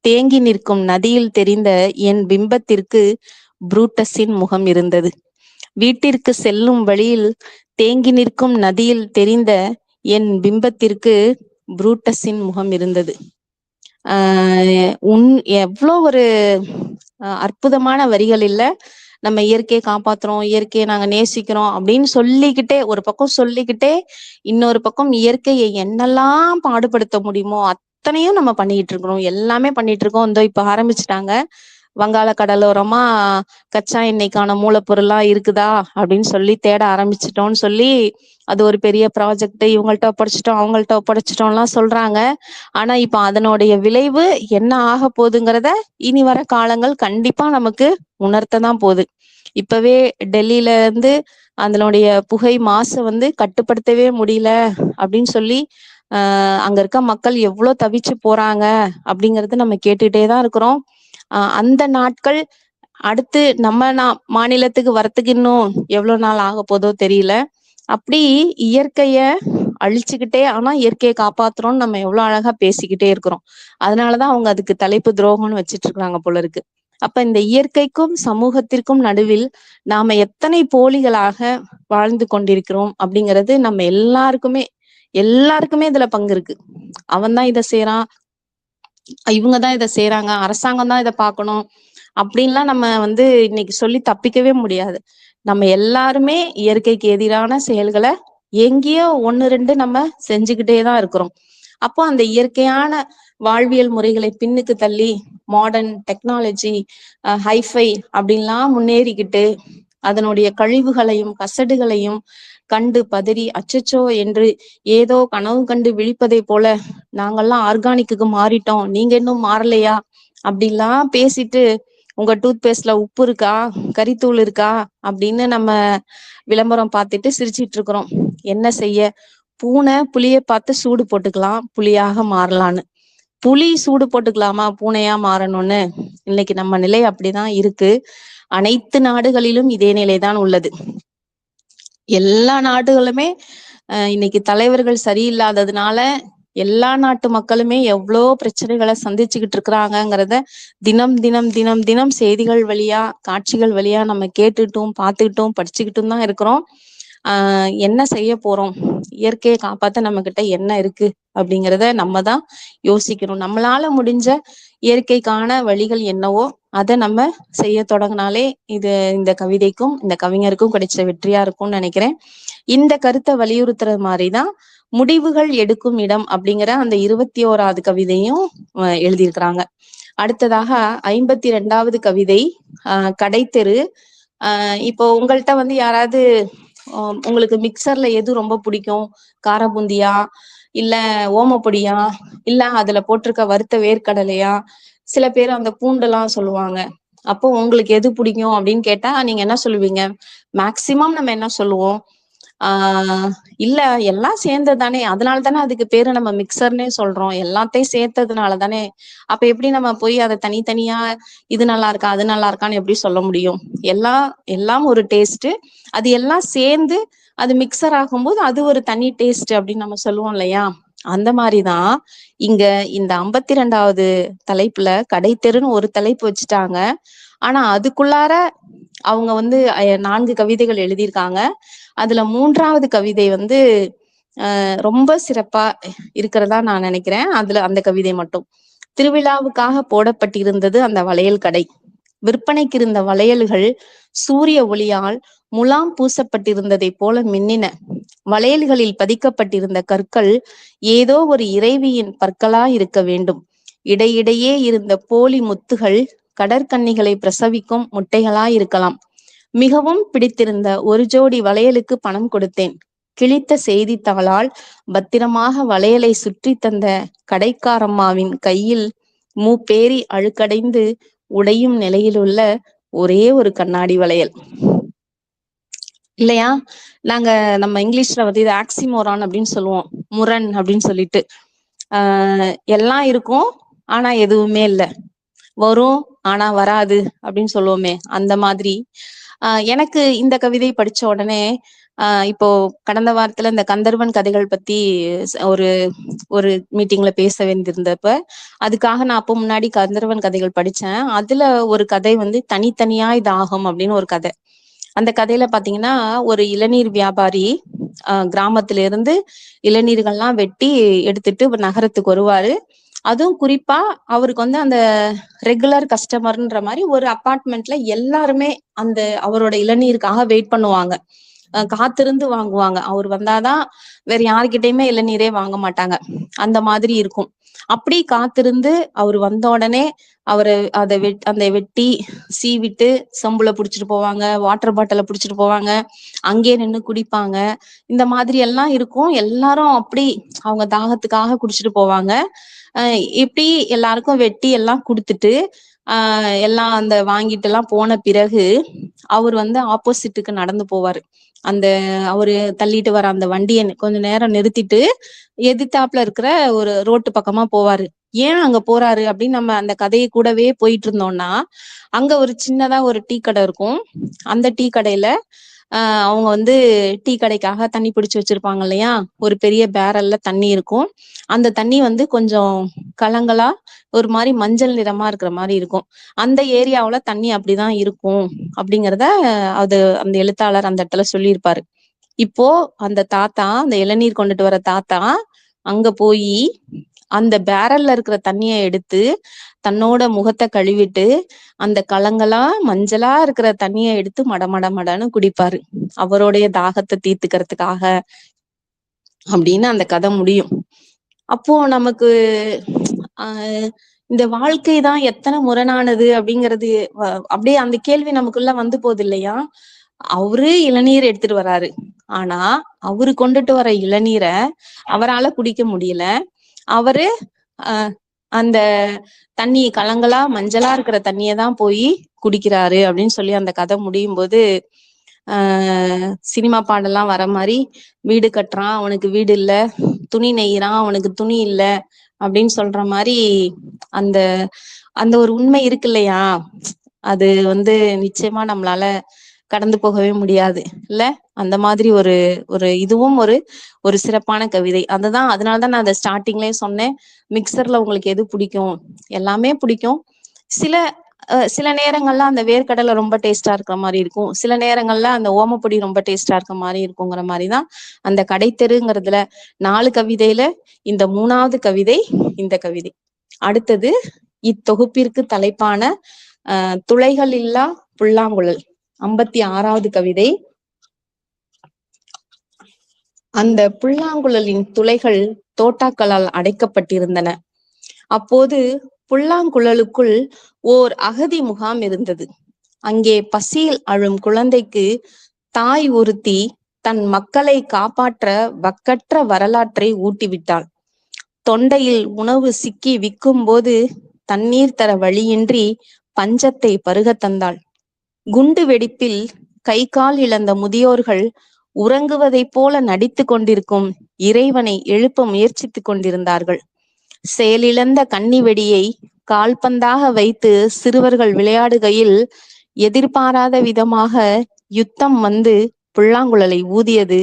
தேங்கி நிற்கும் நதியில் தெரிந்த என் பிம்பத்திற்கு புரூட்டஸின் முகம் இருந்தது. வீட்டிற்கு செல்லும் வழியில் தேங்கி நிற்கும் நதியில் தெரிந்த என் பிம்பத்திற்கு புரூட்டஸின் முகம் இருந்தது. எவ்வளோ ஒரு அற்புதமான வரிகள் இல்ல. நம்ம இயற்கையை காப்பாத்துறோம், இயற்கையை நாங்க நேசிக்கிறோம் அப்படின்னு சொல்லிக்கிட்டே ஒரு பக்கம் சொல்லிக்கிட்டே இன்னொரு பக்கம் இயற்கையை என்னெல்லாம் பாடுபடுத்த முடியுமோ அத்தனையும் நம்ம பண்ணிட்டு இருக்கிறோம், எல்லாமே பண்ணிட்டு இருக்கோம். இந்த இப்ப ஆரம்பிச்சுட்டாங்க வங்காள கடலோரமா கச்சா எண்ணெய்க்கான மூலப்பொருளா இருக்குதா அப்படின்னு சொல்லி தேட ஆரம்பிச்சிட்டோம்னு சொல்லி அது ஒரு பெரிய ப்ராஜெக்ட், இவங்கள்ட்ட ஒப்படைச்சிட்டோம் அவங்கள்ட்ட ஒப்படைச்சிட்டோம்லாம் சொல்றாங்க. ஆனா இப்ப அதனுடைய விளைவு என்ன ஆக போகுதுங்கிறத இனி வர காலங்கள் கண்டிப்பா நமக்கு உணர்த்ததான் போகுது. இப்பவே டெல்லியில இருந்து அதனுடைய புகை மாசை வந்து கட்டுப்படுத்தவே முடியல அப்படின்னு சொல்லி அங்க இருக்க மக்கள் எவ்வளவு தவிச்சு போறாங்க அப்படிங்கறது நம்ம கேட்டுட்டே தான் இருக்கிறோம். அந்த நாட்கள் அடுத்து நம்ம மாநிலத்துக்கு வரத்துக்கு இன்னும் எவ்வளவு நாள் ஆக போதோ தெரியல. அப்படி இயற்கைய அழிச்சுக்கிட்டே ஆனா இயற்கையை காப்பாத்துறோம்னு நம்ம எவ்வளவு அழகா பேசிக்கிட்டே இருக்கிறோம். அதனாலதான் அவங்க அதுக்கு தலைப்பு துரோகம்னு வச்சிட்டு இருக்காங்க போல இருக்கு. அப்ப இந்த இயற்கைக்கும் சமூகத்திற்கும் நடுவில் நாம எத்தனை போலிகளாக வாழ்ந்து கொண்டிருக்கிறோம் அப்படிங்கிறது நம்ம எல்லாருக்குமே இதுல பங்கு இருக்கு. அவன் தான் இதை செய்யறான், இவங்கதான் இதை செய்யறாங்க, அரசாங்கம் தான் இதை பார்க்கணும் அப்படின்லாம் நம்ம வந்து இன்னைக்கு சொல்லி தப்பிக்கவே முடியாது. நம்ம எல்லாருமே இயற்கைக்கு எதிரான செயல்களை எங்கேயோ 1-2 நம்ம செஞ்சுக்கிட்டே தான் இருக்கிறோம். அப்போ அந்த இயற்கையான வாழ்வியல் முறைகளை பின்னுக்கு தள்ளி மாடர்ன் டெக்னாலஜி, ஹைஃபை அப்படின்லாம் முன்னேறிக்கிட்டு அதனுடைய கழிவுகளையும் கசடுகளையும் கண்டு பதறி அச்சச்சோ என்று ஏதோ கனவு கண்டு விழிப்பதை போல நாங்கெல்லாம் ஆர்கானிக்கு மாறிட்டோம், நீங்க இன்னும் மாறலையா அப்படிலாம் பேசிட்டு உங்க டூத் பேஸ்ட்ல உப்பு இருக்கா, கறித்தூள் இருக்கா அப்படின்னு நம்ம விளம்பரம் பார்த்துட்டு சிரிச்சிட்டு இருக்கிறோம். என்ன செய்ய, பூனை புலிய பார்த்து சூடு போட்டுக்கலாம், புலியாக மாறலான்னு. புலி சூடு போட்டுக்கலாமா பூனையா மாறணும்னு? இன்னைக்கு நம்ம நிலை அப்படிதான் இருக்கு. அனைத்து நாடுகளிலும் இதே நிலைதான் உள்ளது. எல்லா நாடுகளுமே இன்னைக்கு தலைவர்கள் சரியில்லாததுனால எல்லா நாட்டு மக்களுமே எவ்வளோ பிரச்சனைகளை சந்திச்சுக்கிட்டு இருக்கிறாங்கிறத தினம் தினம் தினம் தினம் செய்திகள் வழியா காட்சிகள் வழியா நம்ம கேட்டுட்டும் பார்த்துக்கிட்டும் படிச்சுக்கிட்டும் தான் இருக்கிறோம். என்ன செய்ய போறோம், இயற்கையை காப்பாத்த நம்ம கிட்ட என்ன இருக்கு அப்படிங்கிறத நம்ம தான் யோசிக்கணும். நம்மளால முடிஞ்ச இயற்கைக்கான வழிகள் என்னவோ அதை நம்ம செய்ய தொடங்கினாலே இது இந்த கவிதைக்கும் இந்த கவிஞருக்கும் கிடைச்ச வெற்றியா இருக்கும்னு நினைக்கிறேன். இந்த கருத்தை வலியுறுத்துறது மாதிரிதான் முடிவுகள் எடுக்கும் இடம் அப்படிங்கிற அந்த 21வது கவிதையும் எழுதியிருக்கிறாங்க. அடுத்ததாக 52வது கவிதை கடைத்தெரு. இப்போ உங்கள்கிட்ட வந்து யாராவது உங்களுக்கு மிக்சர்ல எது ரொம்ப பிடிக்கும், கார பூந்தியா இல்ல ஓமப்பொடியா இல்ல அதுல போட்டிருக்க வறுத்த வேர்க்கடலையா, சில பேர் அந்த பூண்டெல்லாம் சொல்லுவாங்க. அப்போ உங்களுக்கு எது பிடிக்கும் அப்படின்னு கேட்டா நீங்க என்ன சொல்லுவீங்க? மேக்சிமம் நம்ம என்ன சொல்லுவோம், இல்ல எல்லாம் சேர்ந்தது தானே, அதனால தானே அதுக்கு பேரு நம்ம மிக்சர்னே சொல்றோம், எல்லாத்தையும் சேர்த்ததுனால தானே. அப்ப எப்படி நம்ம போய் அதை தனித்தனியா இது நல்லா இருக்கா அது நல்லா இருக்கான்னு எப்படி சொல்ல முடியும்? எல்லாம் ஒரு டேஸ்ட், அது எல்லாம் சேர்ந்து அது மிக்சர் ஆகும்போது அது ஒரு தனி டேஸ்ட் அப்படின்னு நம்ம சொல்லுவோம் இல்லையா? அந்த மாதிரிதான் இங்க இந்த 52வது தலைப்புல கடைத்தெருன்னு ஒரு தலைப்பு வச்சுட்டாங்க. ஆனா அதுக்குள்ளார அவங்க வந்து 4 கவிதைகள் எழுதியிருக்காங்க. அதுல 3வது கவிதை வந்து ரொம்ப சிறப்பா இருக்கிறதா நான் நினைக்கிறேன். அதுல அந்த கவிதை மட்டும், திருவிழாவுக்காக போடப்பட்டிருந்தது அந்த வளையல் கடை. விற்பனைக்கு இருந்த வளையல்கள் சூரிய ஒளியால் முலாம் பூசப்பட்டிருந்ததை போல மின்னின. வளையல்களில் பதிக்கப்பட்டிருந்த கற்கள் ஏதோ ஒரு இறைவியின் பற்களா இருக்க வேண்டும். இடையிடையே இருந்த போலி முத்துகள் கடற்கன்னிகளை பிரசவிக்கும் முட்டைகளா இருக்கலாம். மிகவும் பிடித்திருந்த ஒரு ஜோடி வளையலுக்கு பணம் கொடுத்தேன். கிழித்த செய்தித்தாளால் பத்திரமாக வளையலை சுற்றி தந்த கடைக்காரம்மாவின் கையில் மூப்பேறி அழுக்கடைந்து உடையும் நிலையில் உள்ள ஒரே ஒரு கண்ணாடி வளையல். இல்லையா? நம்ம இங்கிலீஷ்ல வந்து இது ஆக்சிமோரான் அப்படின்னு சொல்லுவோம், முரண் அப்படின்னு சொல்லிட்டு. எல்லாம் இருக்கும் ஆனா எதுவுமே இல்லை, வரும் ஆனா வராது அப்படின்னு சொல்லுவோமே, அந்த மாதிரி. எனக்கு இந்த கவிதை படிச்ச உடனே இப்போ கடந்த வாரத்துல இந்த கந்தர்வன் கதைகள் பத்தி ஒரு ஒரு மீட்டிங்ல பேச வேண்டியிருந்தப்ப அதுக்காக நான் அப்போ முன்னாடி கந்தர்வன் கதைகள் படிச்சேன். அதுல ஒரு கதை வந்து தனித்தனியா இது ஆகும் அப்படின்னு ஒரு கதை. அந்த கதையில பாத்தீங்கன்னா ஒரு இளநீர் வியாபாரி கிராமத்துல இருந்து இளநீர்கள்லாம் வெட்டி எடுத்துட்டு நகரத்துக்கு வருவாரு. அதுவும் குறிப்பா அவருக்கு வந்து அந்த ரெகுலர் கஸ்டமர்ன்ற மாதிரி ஒரு அபார்ட்மெண்ட்ல எல்லாருமே அந்த அவரோட இளநீருக்காக வெயிட் பண்ணுவாங்க, காத்திருந்து வாங்குவாங்க. அவர் வந்தாதான் வேற யாருக்கிட்டையுமே இளநீரே வாங்க மாட்டாங்க, அந்த மாதிரி இருக்கும். அப்படி காத்திருந்து அவர் வந்த உடனே அவரு அந்த வெட்டி சீவிட்டு செம்புல புடிச்சிட்டு போவாங்க, வாட்டர் பாட்டில புடிச்சிட்டு போவாங்க, அங்கே நின்று குடிப்பாங்க. இந்த மாதிரி எல்லாம் இருக்கும். எல்லாரும் அப்படி அவங்க தாகத்துக்காக குடிச்சிட்டு போவாங்க. இப்படி எல்லாருக்கும் வெட்டி எல்லாம் கொடுத்துட்டு எல்லாம் அந்த வாங்கிட்டு எல்லாம் போன பிறகு அவர் வந்து ஆப்போசிட்டுக்கு நடந்து போவாரு. அந்த அவரு தள்ளிட்டு வர அந்த வண்டியை கொஞ்ச நேரம் நிறுத்திட்டு எதிர்த்தாப்புல இருக்கிற ஒரு ரோட்டு பக்கமா போவாரு. ஏன் அங்க போறாரு அப்படின்னு நம்ம அந்த கதையை கூடவே போயிட்டு இருந்தோம்னா, அங்க ஒரு சின்னதா ஒரு டீ கடை இருக்கும். அந்த டீ கடையில அவங்க வந்து டீ கடைக்காக தண்ணி பிடிச்சு வச்சிருப்பாங்க இல்லையா, ஒரு பெரிய பேரல்ல தண்ணி இருக்கும். அந்த தண்ணி வந்து கொஞ்சம் கலங்களா ஒரு மாதிரி மஞ்சள் நிறமா இருக்கிற மாதிரி இருக்கும். அந்த ஏரியாவுல தண்ணி அப்படிதான் இருக்கும் அப்படிங்கிறத அந்த எழுத்தாளர் அந்த இடத்துல சொல்லியிருப்பாரு. இப்போ அந்த தாத்தா, அந்த இளநீர் கொண்டுட்டு வர தாத்தா அங்க போய் அந்த பேரல்ல இருக்கிற தண்ணிய எடுத்து தன்னோட முகத்தை கழுவிட்டு அந்த கலங்களா மஞ்சளா இருக்கிற தண்ணிய எடுத்து மடன்னு குடிப்பாரு, அவருடைய தாகத்தை தீர்த்துக்கிறதுக்காக அப்படின்னு அந்த கதை முடியும். அப்போ நமக்கு இந்த வாழ்க்கை தான் எத்தனை முரணானது அப்படிங்கிறது அப்படியே அந்த கேள்வி நமக்குள்ள வந்து போகுது இல்லையா. அவரு இளநீர் எடுத்துட்டு வராரு, ஆனா அவரு கொண்டுட்டு வர இளநீரை அவரால குடிக்க முடியல. அவரு அந்த தண்ணி கலங்களா மஞ்சளா இருக்கிற தண்ணியை தான் போய் குடிக்கிறாரு அப்படின்னு சொல்லி அந்த கதை முடியும் போது சினிமா பாடெல்லாம் வர மாதிரி, வீடு கட்டுறான் அவனுக்கு வீடு இல்ல, துணி நெய்யறான் அவனுக்கு துணி இல்ல அப்படின்னு சொல்ற மாதிரி அந்த அந்த ஒரு உண்மை இருக்கு இல்லையா. அது வந்து நிச்சயமா நம்மளால கடந்து போகவே முடியாது இல்ல. அந்த மாதிரி ஒரு ஒரு இதுவும் ஒரு ஒரு சிறப்பான கவிதை. அதனாலதான் நான் அந்த ஸ்டார்டிங்லயே சொன்னேன், மிக்சர்ல உங்களுக்கு எது பிடிக்கும், எல்லாமே பிடிக்கும். சில நேரங்கள்ல அந்த வேர்க்கடலை ரொம்ப டேஸ்டா இருக்கிற மாதிரி இருக்கும், சில நேரங்கள்ல அந்த ஓமப்பொடி ரொம்ப டேஸ்டா இருக்க மாதிரி இருக்குங்கிற மாதிரிதான் அந்த கடைத்தெருங்கிறதுல 4 கவிதையில இந்த 3வது கவிதை இந்த கவிதை. அடுத்தது இத்தொகுப்பிற்கு தலைப்பான துளைகள் இல்லா புல்லாங்குழல் 56வது கவிதை. அந்த புல்லாங்குழலின் துளைகள் தோட்டாக்களால் அடைக்கப்பட்டிருந்தன. அப்போது புல்லாங்குழலுக்குள் ஓர் அகதி முகாம் இருந்தது. அங்கே பசியில் அழும் குழந்தைக்கு தாய் ஒருத்தி தன் மக்களை காப்பாற்ற வக்கற்ற வரலாற்றை ஊட்டிவிட்டாள். தொண்டையில் உணவு சிக்கி விக்கும் போது தண்ணீர் தர வழியின்றி பஞ்சத்தை பருக தந்தாள். குண்டு வெடிப்பில் கை கால் இழந்த முதியோர்கள் உறங்குவதைப் போல நடித்து கொண்டிருக்கும் இறைவனை எழுப்ப முயற்சித்துக் கொண்டிருந்தார்கள். செயலிழந்த கன்னி வெடியை கால்பந்தாக வைத்து சிறுவர்கள் விளையாடுகையில் எதிர்பாராத விதமாக யுத்தம் வந்து புல்லாங்குழலை ஊதியது.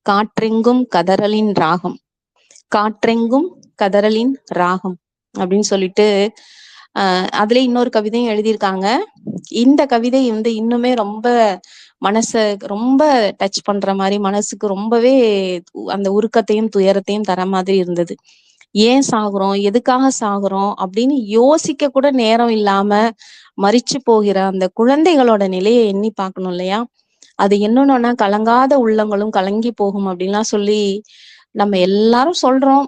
காற்றெங்கும் கதறலின் ராகம், காற்றெங்கும் கதறலின் ராகம் அப்படின்னு சொல்லிட்டு அதுல இன்னொரு கவிதையும் எழுதியிருக்காங்க. இந்த கவிதை வந்து இன்னுமே ரொம்ப மனசை ரொம்ப டச் பண்ற மாதிரி, மனசுக்கு ரொம்பவே அந்த உருக்கத்தையும் துயரத்தையும் தர மாதிரி இருந்தது. ஏன் சாகுறோம், எதுக்காக சாகுறோம் அப்படின்னு யோசிக்க கூட நேரம் இல்லாம மரிச்சு போகிற அந்த குழந்தைகளோட நிலையை எண்ணி பார்க்கணும் இல்லையா. அது என்னன்னா கலங்காத உள்ளங்களும் கலங்கி போகும் அப்படின்லாம் சொல்லி நம்ம எல்லாரும் சொல்றோம்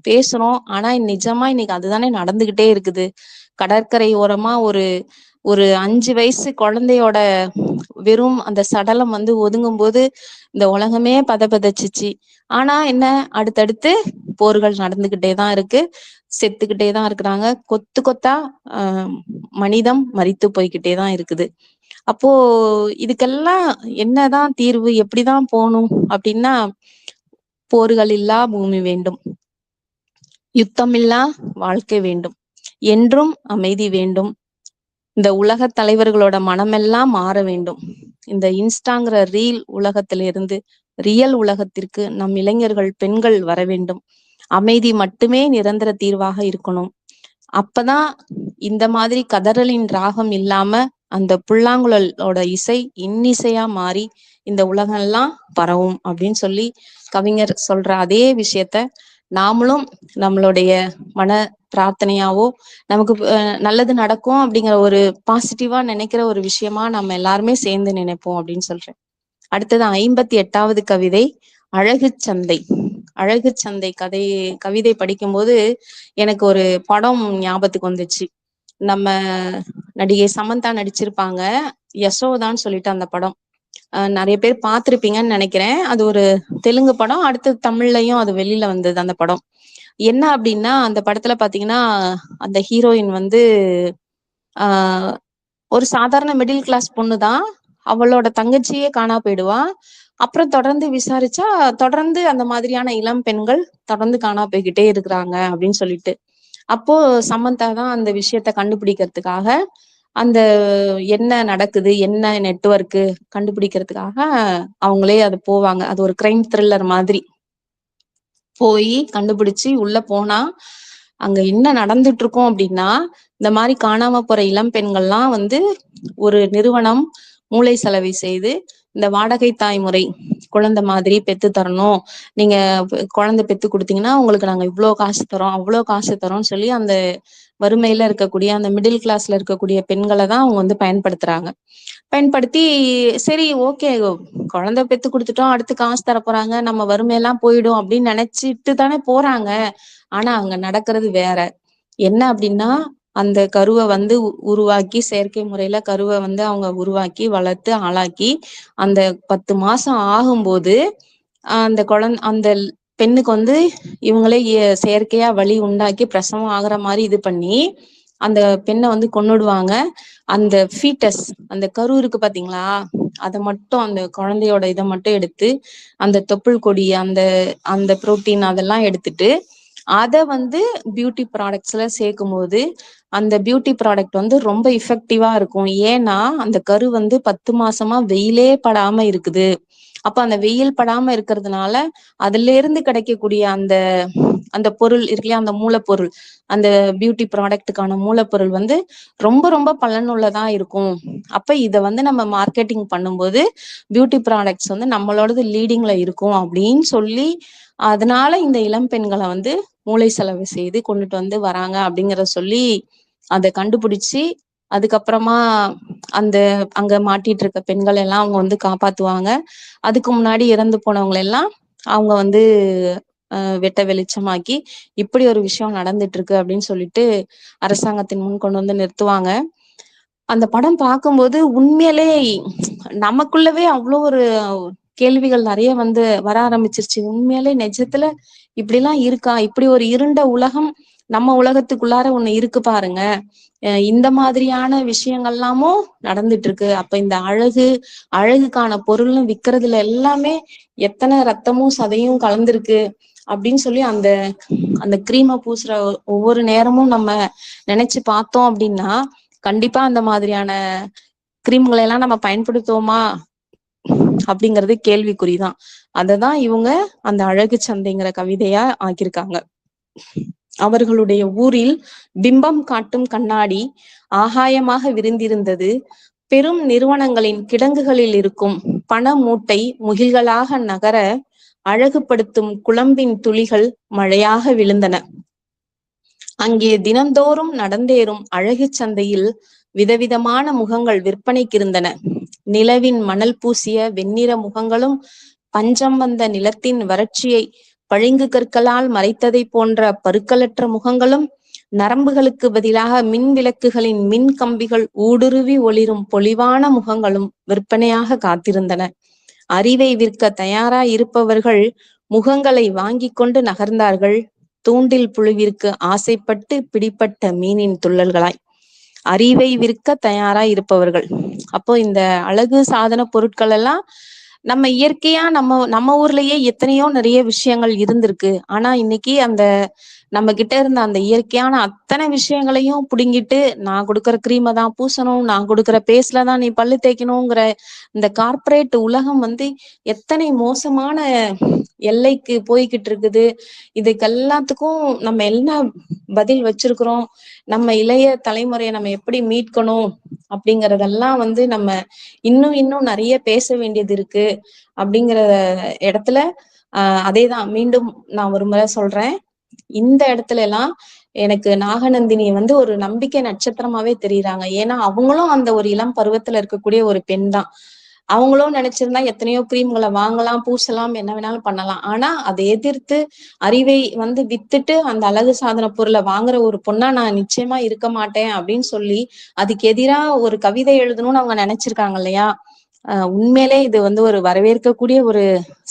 பேசுறோம், ஆனா நிஜமா இன்னைக்கு அதுதானே நடந்துகிட்டே இருக்குது. கடற்கரை ஓரமா ஒரு ஒரு 5 வயசு குழந்தையோட வெறும் அந்த சடலம் வந்து ஒதுங்கும் போது இந்த உலகமே பதபதச்சிச்சு. ஆனா என்ன, அடுத்தடுத்து போர்கள் நடந்துகிட்டே தான் இருக்கு, செத்துக்கிட்டே தான் இருக்கிறாங்க, கொத்து கொத்தா மனிதம் மரித்து போய்கிட்டே தான் இருக்குது. அப்போ இதுக்கெல்லாம் என்னதான் தீர்வு, எப்படிதான் போகணும் அப்படின்னா, போர்கள் இல்லா பூமி வேண்டும், யுத்தமில்லா வாழ்க்கை வேண்டும், என்றும் அமைதி வேண்டும், இந்த உலக தலைவர்களோட மனமெல்லாம் மாற வேண்டும், இந்த இன்ஸ்டாங்கிற ரீல் உலகத்திலிருந்து ரியல் உலகத்திற்கு நம் இளைஞர்கள் பெண்கள் வர வேண்டும், அமைதி மட்டுமே நிரந்தர தீர்வாக இருக்கணும். அப்பதான் இந்த மாதிரி கதறலின் ராகம் இல்லாம அந்த புல்லாங்குழலோட இசை இன்னிசையா மாறி இந்த உலகம் எல்லாம் பரவும் அப்படின்னு சொல்லி கவிஞர் சொல்ற அதே விஷயத்த நாமளும் நம்மளுடைய மன பிரார்த்தனையாவோ, நமக்கு நல்லது நடக்கும் அப்படிங்கிற ஒரு பாசிட்டிவா நினைக்கிற ஒரு விஷயமா நம்ம எல்லாருமே சேர்ந்து நினைப்போம் அப்படின்னு சொல்றேன். அடுத்தது 58வது கவிதை அழகு சந்தை. அழகு சந்தை கவிதை படிக்கும்போது எனக்கு ஒரு படம் ஞாபகத்துக்கு வந்துச்சு. நம்ம நடிகை சமந்தா நடிச்சிருப்பாங்க, யசோதான்னு சொல்லிட்டு அந்த படம் நிறைய பேர் பார்த்திருப்பீங்கன்னு நினைக்கிறேன். அது ஒரு தெலுங்கு படம், அடுத்து தமிழ்லயும் அது வெளியில வந்தது அந்த படம். என்ன அப்படின்னா, அந்த படத்துல பாத்தீங்கன்னா அந்த ஹீரோயின் வந்து ஒரு சாதாரண மிடில் கிளாஸ் பொண்ணுதான், அவளோட தங்கச்சியே காணா போயிடுவா. அப்புறம் தொடர்ந்து விசாரிச்சா தொடர்ந்து அந்த மாதிரியான இளம் பெண்கள் தொடர்ந்து காணா போய்கிட்டே இருக்கிறாங்க அப்படின்னு சொல்லிட்டு. அப்போ சமந்தா தான் அந்த விஷயத்த கண்டுபிடிக்கிறதுக்காக அந்த என்ன நடக்குது, என்ன நெட்வொர்க்கு கண்டுபிடிக்கிறதுக்காக அவங்களே அது போவாங்க. அது ஒரு கிரைம் த்ரில்லர் மாதிரி. போய் கண்டுபிடிச்சு உள்ள போனா, அங்க என்ன நடந்துட்டு இருக்கும் அப்படின்னா, இந்த மாரி காணாம போற இளம் பெண்கள்லாம் வந்து ஒரு நிறுவனம் மூளை செலவை செய்து, இந்த வாடகை தாய் முறை, குழந்தை மாதிரி பெத்து தரணும். நீங்க குழந்தை பெத்து குடுத்தீங்கன்னா, உங்களுக்கு நாங்க இவ்ளோ காசு தரோம், அவ்ளோ காசு தரோம்ன்னு சொல்லி அந்த வறுமையில இருக்கக்கூடிய, அந்த மிடில் கிளாஸ்ல இருக்கக்கூடிய பெண்கள தான் அவங்க வந்து பயன்படுத்துறாங்க. பயன்படுத்தி சரி ஓகே, குழந்தை பெத்து குடுத்துட்டோம், அடுத்து காசு தரப்போறாங்க, நம்ம வறுமையெல்லாம் போயிடும் அப்படின்னு நினைச்சிட்டு தானே போறாங்க. ஆனா அங்க நடக்கிறது வேற. என்ன அப்படின்னா, அந்த கருவ வந்து உருவாக்கி செயற்கை முறையில கருவ வந்து அவங்க உருவாக்கி, வளர்த்து, ஆளாக்கி, அந்த 10 மாசம் ஆகும்போது, அந்த அந்த பெண்ணுக்கு வந்து இவங்களே செயற்கையா வலி உண்டாக்கி பிரசவம் ஆகுற மாரி இது பண்ணி, அந்த பெண்ண வந்து கொன்னுடுவாங்க. அந்த ஃபீட்டஸ், அந்த கரு இருக்கு பாத்தீங்களா? அத மட்டும் அந்த குழந்தையோட இத மட்டும் எடுத்து, அந்த தொப்புள் கொடி, அந்த அந்த புரோட்டீன் அதெல்லாம் எடுத்துட்டு, அத வந்து பியூட்டி ப்ராடக்ட்ஸ்ல சேர்க்கும்போது, அந்த பியூட்டி ப்ராடக்ட் வந்து ரொம்ப எஃபெக்டிவா இருக்கும். ஏன்னா, அந்த கரு வந்து 10 மாசமா வெயிலே படாம இருக்குது. அப்ப அந்த வெயில் படாம இருக்கிறதுனால, அதிலிருந்து கிடைக்கக்கூடிய அந்த அந்த பொருள் இருக்கு இல்லையா? அந்த மூலப்பொருள், அந்த பியூட்டி ப்ராடக்ட்டுக்கான மூலப்பொருள் வந்து ரொம்ப ரொம்ப பலனுள்ளதா இருக்கும். அப்ப இத வந்து நம்ம மார்க்கெட்டிங் பண்ணும்போது, பியூட்டி ப்ராடக்ட்ஸ் வந்து நம்மளோடது லீடிங்ல இருக்கும் அப்படின்னு சொல்லி, அதனால இந்த இளம் பெண்கள வந்து மூளை செலவு செய்து கொண்டுட்டு வந்து வராங்க அப்படிங்கிறத சொல்லி, அத கண்டுபிடிச்சு, அதுக்கப்புறமா அந்த அங்க மாட்டிட்டு இருக்க பெண்கள் எல்லாம் அவங்க வந்து காப்பாத்துவாங்க. அதுக்கு முன்னாடி இறந்து போனவங்கள எல்லாம் அவங்க வந்து வெட்ட வெளிச்சமாக்கி, இப்படி ஒரு விஷயம் நடந்துட்டு இருக்கு அப்படின்னு சொல்லிட்டு அரசாங்கத்தின் முன் கொண்டு வந்து நிறுத்துவாங்க. அந்த படம் பார்க்கும்போது உண்மையிலே நமக்குள்ளவே அவ்வளோ ஒரு கேள்விகள் நிறைய வந்து வர ஆரம்பிச்சிருச்சு. உண்மையிலே நிஜத்துல இப்படிலாம் இருக்கா? இப்படி ஒரு இருண்ட உலகம் நம்ம உலகத்துக்குள்ளார ஒண்ணு இருக்கு பாருங்க. இந்த மாதிரியான விஷயங்கள்லாமும் நடந்துட்டு இருக்கு. அப்ப இந்த அழகுக்கான பொருள்னு விக்கிறதுல எல்லாமே எத்தனை ரத்தமும் சதையும் கலந்திருக்கு அப்படின்னு சொல்லி அந்த அந்த கிரீமை பூசுற ஒவ்வொரு நேரமும் நம்ம நினைச்சு பார்த்தோம் அப்படின்னா, கண்டிப்பா அந்த மாதிரியான கிரீம்களை எல்லாம் நம்ம பயன்படுத்துவோமா அப்படிங்கிறது கேள்விக்குறிதான். அததான் இவங்க அந்த அழகு சந்தைங்கிற கவிதையா ஆக்கியிருக்காங்க. அவர்களுடைய ஊரில் பிம்பம் காட்டும் கண்ணாடி ஆகாயமாக விரிந்திருந்தது. பெரும் நிறுவனங்களின் கிடங்குகளில் இருக்கும் பண மூட்டை முகில்களாக நகர அழகுபடுத்தும் குழம்பின் துளிகள் மழையாக விழுந்தன. அங்கே தினந்தோறும் நடந்தேறும் அழகு சந்தையில் விதவிதமான முகங்கள் விற்பனைக்கு இருந்தன. நிலவின் மணல் பூசிய வெண்ணிற முகங்களும், பஞ்சம் வந்த நிலத்தின் வறட்சியை பளிங்கு கற்களால் மறைத்ததை போன்ற பருக்களற்ற முகங்களும், நரம்புகளுக்கு பதிலாக மின் விளக்குகளின் மின் கம்பிகள் ஊடுருவி ஒளிரும் பொலிவான முகங்களும் விற்பனையாக காத்திருந்தன. அறிவை விற்க தயாராய் இருப்பவர்கள் முகங்களை வாங்கி கொண்டு நகர்ந்தார்கள். தூண்டில் புழுவிற்கு ஆசைப்பட்டு பிடிப்பட்ட மீனின் துள்ளல்களாய். அறிவை விற்க தயாராய் இருப்பவர்கள். அப்போ இந்த அழகு சாதன பொருட்கள் எல்லாம் நம்ம இயற்கையா நம்ம நம்ம ஊர்லயே எத்தனையோ நிறைய விஷயங்கள் இருந்திருக்கு. ஆனா இன்னைக்கு அந்த நம்ம கிட்ட இருந்த அந்த இயற்கையான அத்தனை விஷயங்களையும் புடுங்கிட்டு, நான் கொடுக்குற கிரீமை தான் பூசணும், நான் கொடுக்குற பேஸ்ட்ல தான் நீ பல்லு தேய்க்கணுங்கிற இந்த கார்ப்பரேட் உலகம் வந்து எத்தனை மோசமான எல்லைக்கு போய்கிட்டு இருக்குது. இதுக்கு எல்லாத்துக்கும் நம்ம என்ன பதில் வச்சிருக்கிறோம், நம்ம இளைய தலைமுறையை நம்ம எப்படி மீட்கணும் அப்படிங்கறதெல்லாம் வந்து நம்ம இன்னும் இன்னும் நிறைய பேச வேண்டியது இருக்கு அப்படிங்கிற இடத்துல அதேதான் மீண்டும் நான் ஒரு முறை சொல்றேன். இந்த இடத்துல எல்லாம் எனக்கு நாகநந்தினி வந்து ஒரு நம்பிக்கை நட்சத்திரமாவே தெரியுறாங்க. ஏன்னா அவங்களும் அந்த ஒரு இளம் பருவத்துல இருக்கக்கூடிய ஒரு பெண் தான். அவங்களும் நினைச்சிருந்தா எத்தனையோ கிரீம்களை வாங்கலாம், பூசலாம், என்ன வேணாலும் பண்ணலாம். ஆனா அதை எதிர்த்து அறிவை வந்து வித்துட்டு அந்த அழகு சாதன பொருளை வாங்குற ஒரு பொண்ணா நான் நிச்சயமா இருக்க மாட்டேன் அப்படின்னு சொல்லி அதுக்கு எதிரா ஒரு கவிதை எழுதணும்னு அவங்க நினைச்சிருக்காங்க இல்லையா? உண்மையிலே இது வந்து ஒரு வரவேற்கக்கூடிய ஒரு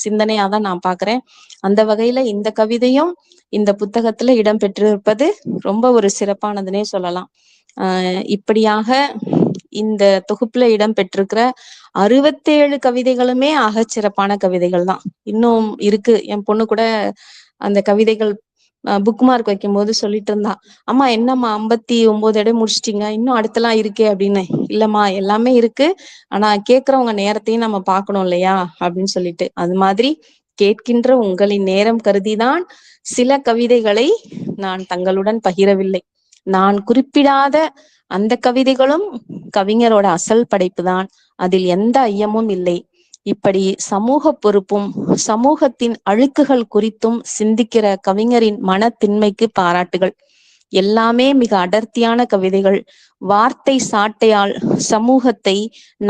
சிந்தனையா தான் நான் பாக்குறேன். அந்த வகையில இந்த கவிதையும் இந்த புத்தகத்துல இடம்பெற்றிருப்பது ரொம்ப ஒரு சிறப்பானதுன்னே சொல்லலாம். இப்படியாக இந்த தொகுப்புல இடம்பெற்றிருக்கிற 67 கவிதைகளுமே ஆகச்சிறப்பான கவிதைகள் தான். இன்னும் இருக்கு. என் பொண்ணு கூட அந்த கவிதைகள் புக் மார்க் வைக்கும்போது சொல்லிட்டு இருந்தா, அம்மா என்னம்மா 59 இடம் முடிச்சிட்டீங்க, இன்னும் அடுத்தலாம் இருக்கே அப்படின்னு. இல்லம்மா எல்லாமே இருக்கு, ஆனா கேட்கிறவங்க நேரத்தையும் நம்ம பார்க்கணும் இல்லையா அப்படின்னு சொல்லிட்டு, அது மாதிரி கேட்கின்ற உங்களின் நேரம் கருதிதான் சில கவிதைகளை நான் தங்களுடன் பகிரவில்லை. நான் குறிப்பிடாத அந்த கவிதைகளும் கவிஞரோட அசல் படைப்பு தான், அதில் எந்த ஐயமும் இல்லை. இப்படி சமூக பொறுப்பும் சமூகத்தின் அழுக்குகள் குறித்தும் சிந்திக்கிற கவிஞரின் மனத்திண்மைக்கு பாராட்டுகள். எல்லாமே மிக அடர்த்தியான கவிதைகள். வார்த்தை சாட்டையால் சமூகத்தை,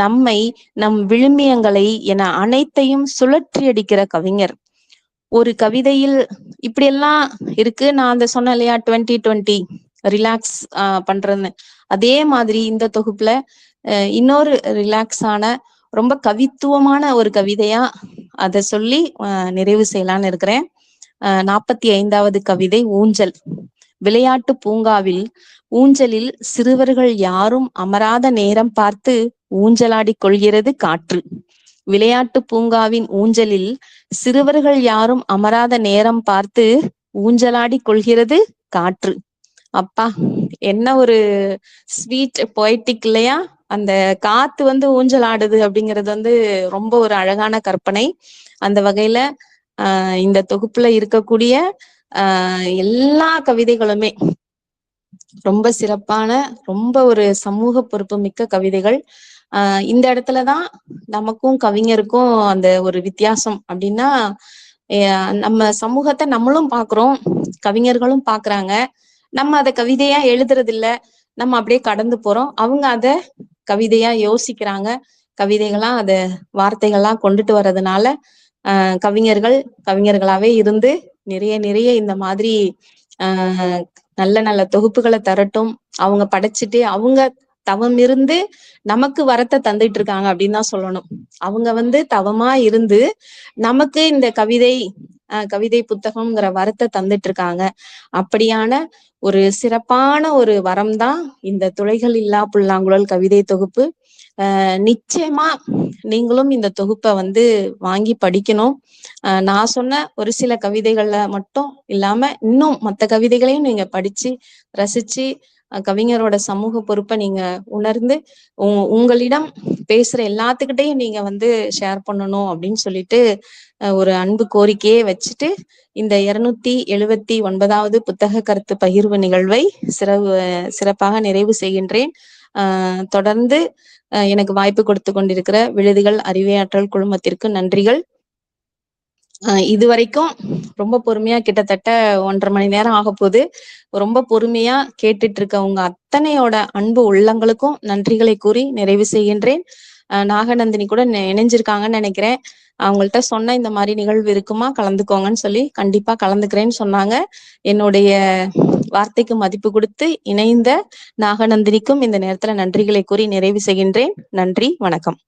நம்மை, நம் விழுமியங்களை என அனைத்தையும் சுழற்றி அடிக்கிற கவிஞர். ஒரு கவிதையில் இப்படியெல்லாம் இருக்கு. நான் அந்த சொன்னேன் இல்லையா 2020 ரிலாக்ஸ் பண்றேன்னு, அதே மாதிரி இந்த தொகுப்புல இன்னொரு ரிலாக்ஸான ரொம்ப கவித்துவமான ஒரு கவிதையா அதை சொல்லி நிறைவு செய்யலான்னு இருக்கிறேன். 45வது கவிதை ஊஞ்சல். விளையாட்டு பூங்காவில் ஊஞ்சலில் சிறுவர்கள் யாரும் அமராத நேரம் பார்த்து ஊஞ்சலாடி கொள்கிறது காற்று. விளையாட்டு பூங்காவின் ஊஞ்சலில் சிறுவர்கள் யாரும் அமராத நேரம் பார்த்து ஊஞ்சலாடி கொள்கிறது காற்று. அப்பா, என்ன ஒரு ஸ்வீட் பொய்டிக் இல்லையா? அந்த காத்து ஊஞ்சல் ஆடுது அப்படிங்கிறது ரொம்ப ஒரு அழகான கற்பனை. அந்த வகையில இந்த தொகுப்புல இருக்கக்கூடிய எல்லா கவிதைகளுமே ரொம்ப சிறப்பான, ரொம்ப ஒரு சமூக பொறுப்பு மிக்க கவிதைகள். இந்த இடத்துலதான் நமக்கும் கவிஞருக்கும் அந்த ஒரு வித்தியாசம் அப்படின்னா, நம்ம சமூகத்தை நம்மளும் பாக்குறோம், கவிஞர்களும் பாக்குறாங்க. நம்ம அதை கவிதையா எழுதுறது இல்ல, நம்ம அப்படியே கடந்து போறோம். அவங்க அதை கவிதையா யோசிக்கிறாங்க, கவிதைகளா அத வார்த்தைகளா கொண்டுட்டு வர்றதுனால கவிஞர்கள் கவிஞர்களாவே இருந்து நிறைய நிறைய இந்த மாதிரி நல்ல நல்ல தொகுப்புகளை தரட்டும். அவங்க படைச்சிட்டு அவங்க தவம் இருந்து நமக்கு வரத்தை தந்துட்டு இருக்காங்க அப்படின்னு தான் சொல்லணும். அவங்க தவமா இருந்து நமக்கு இந்த கவிதை புத்தகம்ங்கிற வரத்தை தந்துட்டு இருக்காங்க. அப்படியான ஒரு சிறப்பான ஒரு வரம் தான் இந்த துளைகள் இல்லா புல்லாங்குழல் கவிதை தொகுப்பு. நிச்சயமா நீங்களும் இந்த தொகுப்பை வாங்கி படிக்கணும். நான் சொன்ன ஒரு சில கவிதைகள்ல மட்டும் இல்லாம இன்னும் மற்ற கவிதைகளையும் நீங்க படிச்சு ரசிச்சு கவிஞரோட சமூக பொறுப்பை நீங்க உணர்ந்து உங்களிடம் பேசுற எல்லாத்துக்கிட்டையும் நீங்க ஷேர் பண்ணணும் அப்படின்னு சொல்லிட்டு ஒரு அன்பு கோரிக்கையே வச்சுட்டு இந்த 279வது புத்தக கருத்து பகிர்வு நிகழ்வை சிறப்பாக நிறைவு செய்கின்றேன். தொடர்ந்து எனக்கு வாய்ப்பு கொடுத்து கொண்டிருக்கிற விழுதுகள் அறிவையாற்றல் குழுமத்திற்கு நன்றிகள். இதுவரைக்கும் ரொம்ப பொறுமையா, கிட்டத்தட்ட 1.5 மணி நேரம் ஆக போகுது, ரொம்ப பொறுமையா கேட்டுட்டு இருக்க உங்க அத்தனையோட அன்பு உள்ளங்களுக்கும் நன்றிகளை கூறி நிறைவு செய்கின்றேன். நாகநந்தினி கூட இணைஞ்சிருக்காங்கன்னு நினைக்கிறேன். அவங்கள்ட்ட சொன்ன இந்த மாதிரி நிகழ்வு இருக்குமா, கலந்துக்கோங்கன்னு சொல்லி கண்டிப்பா கலந்துக்கிறேன்னு சொன்னாங்க. என்னுடைய வார்த்தைக்கு மதிப்பு கொடுத்து இணைந்த நாகநந்தினிக்கும் இந்த நேரத்துல நன்றிகளை கூறி நிறைவு செய்கின்றேன். நன்றி, வணக்கம்.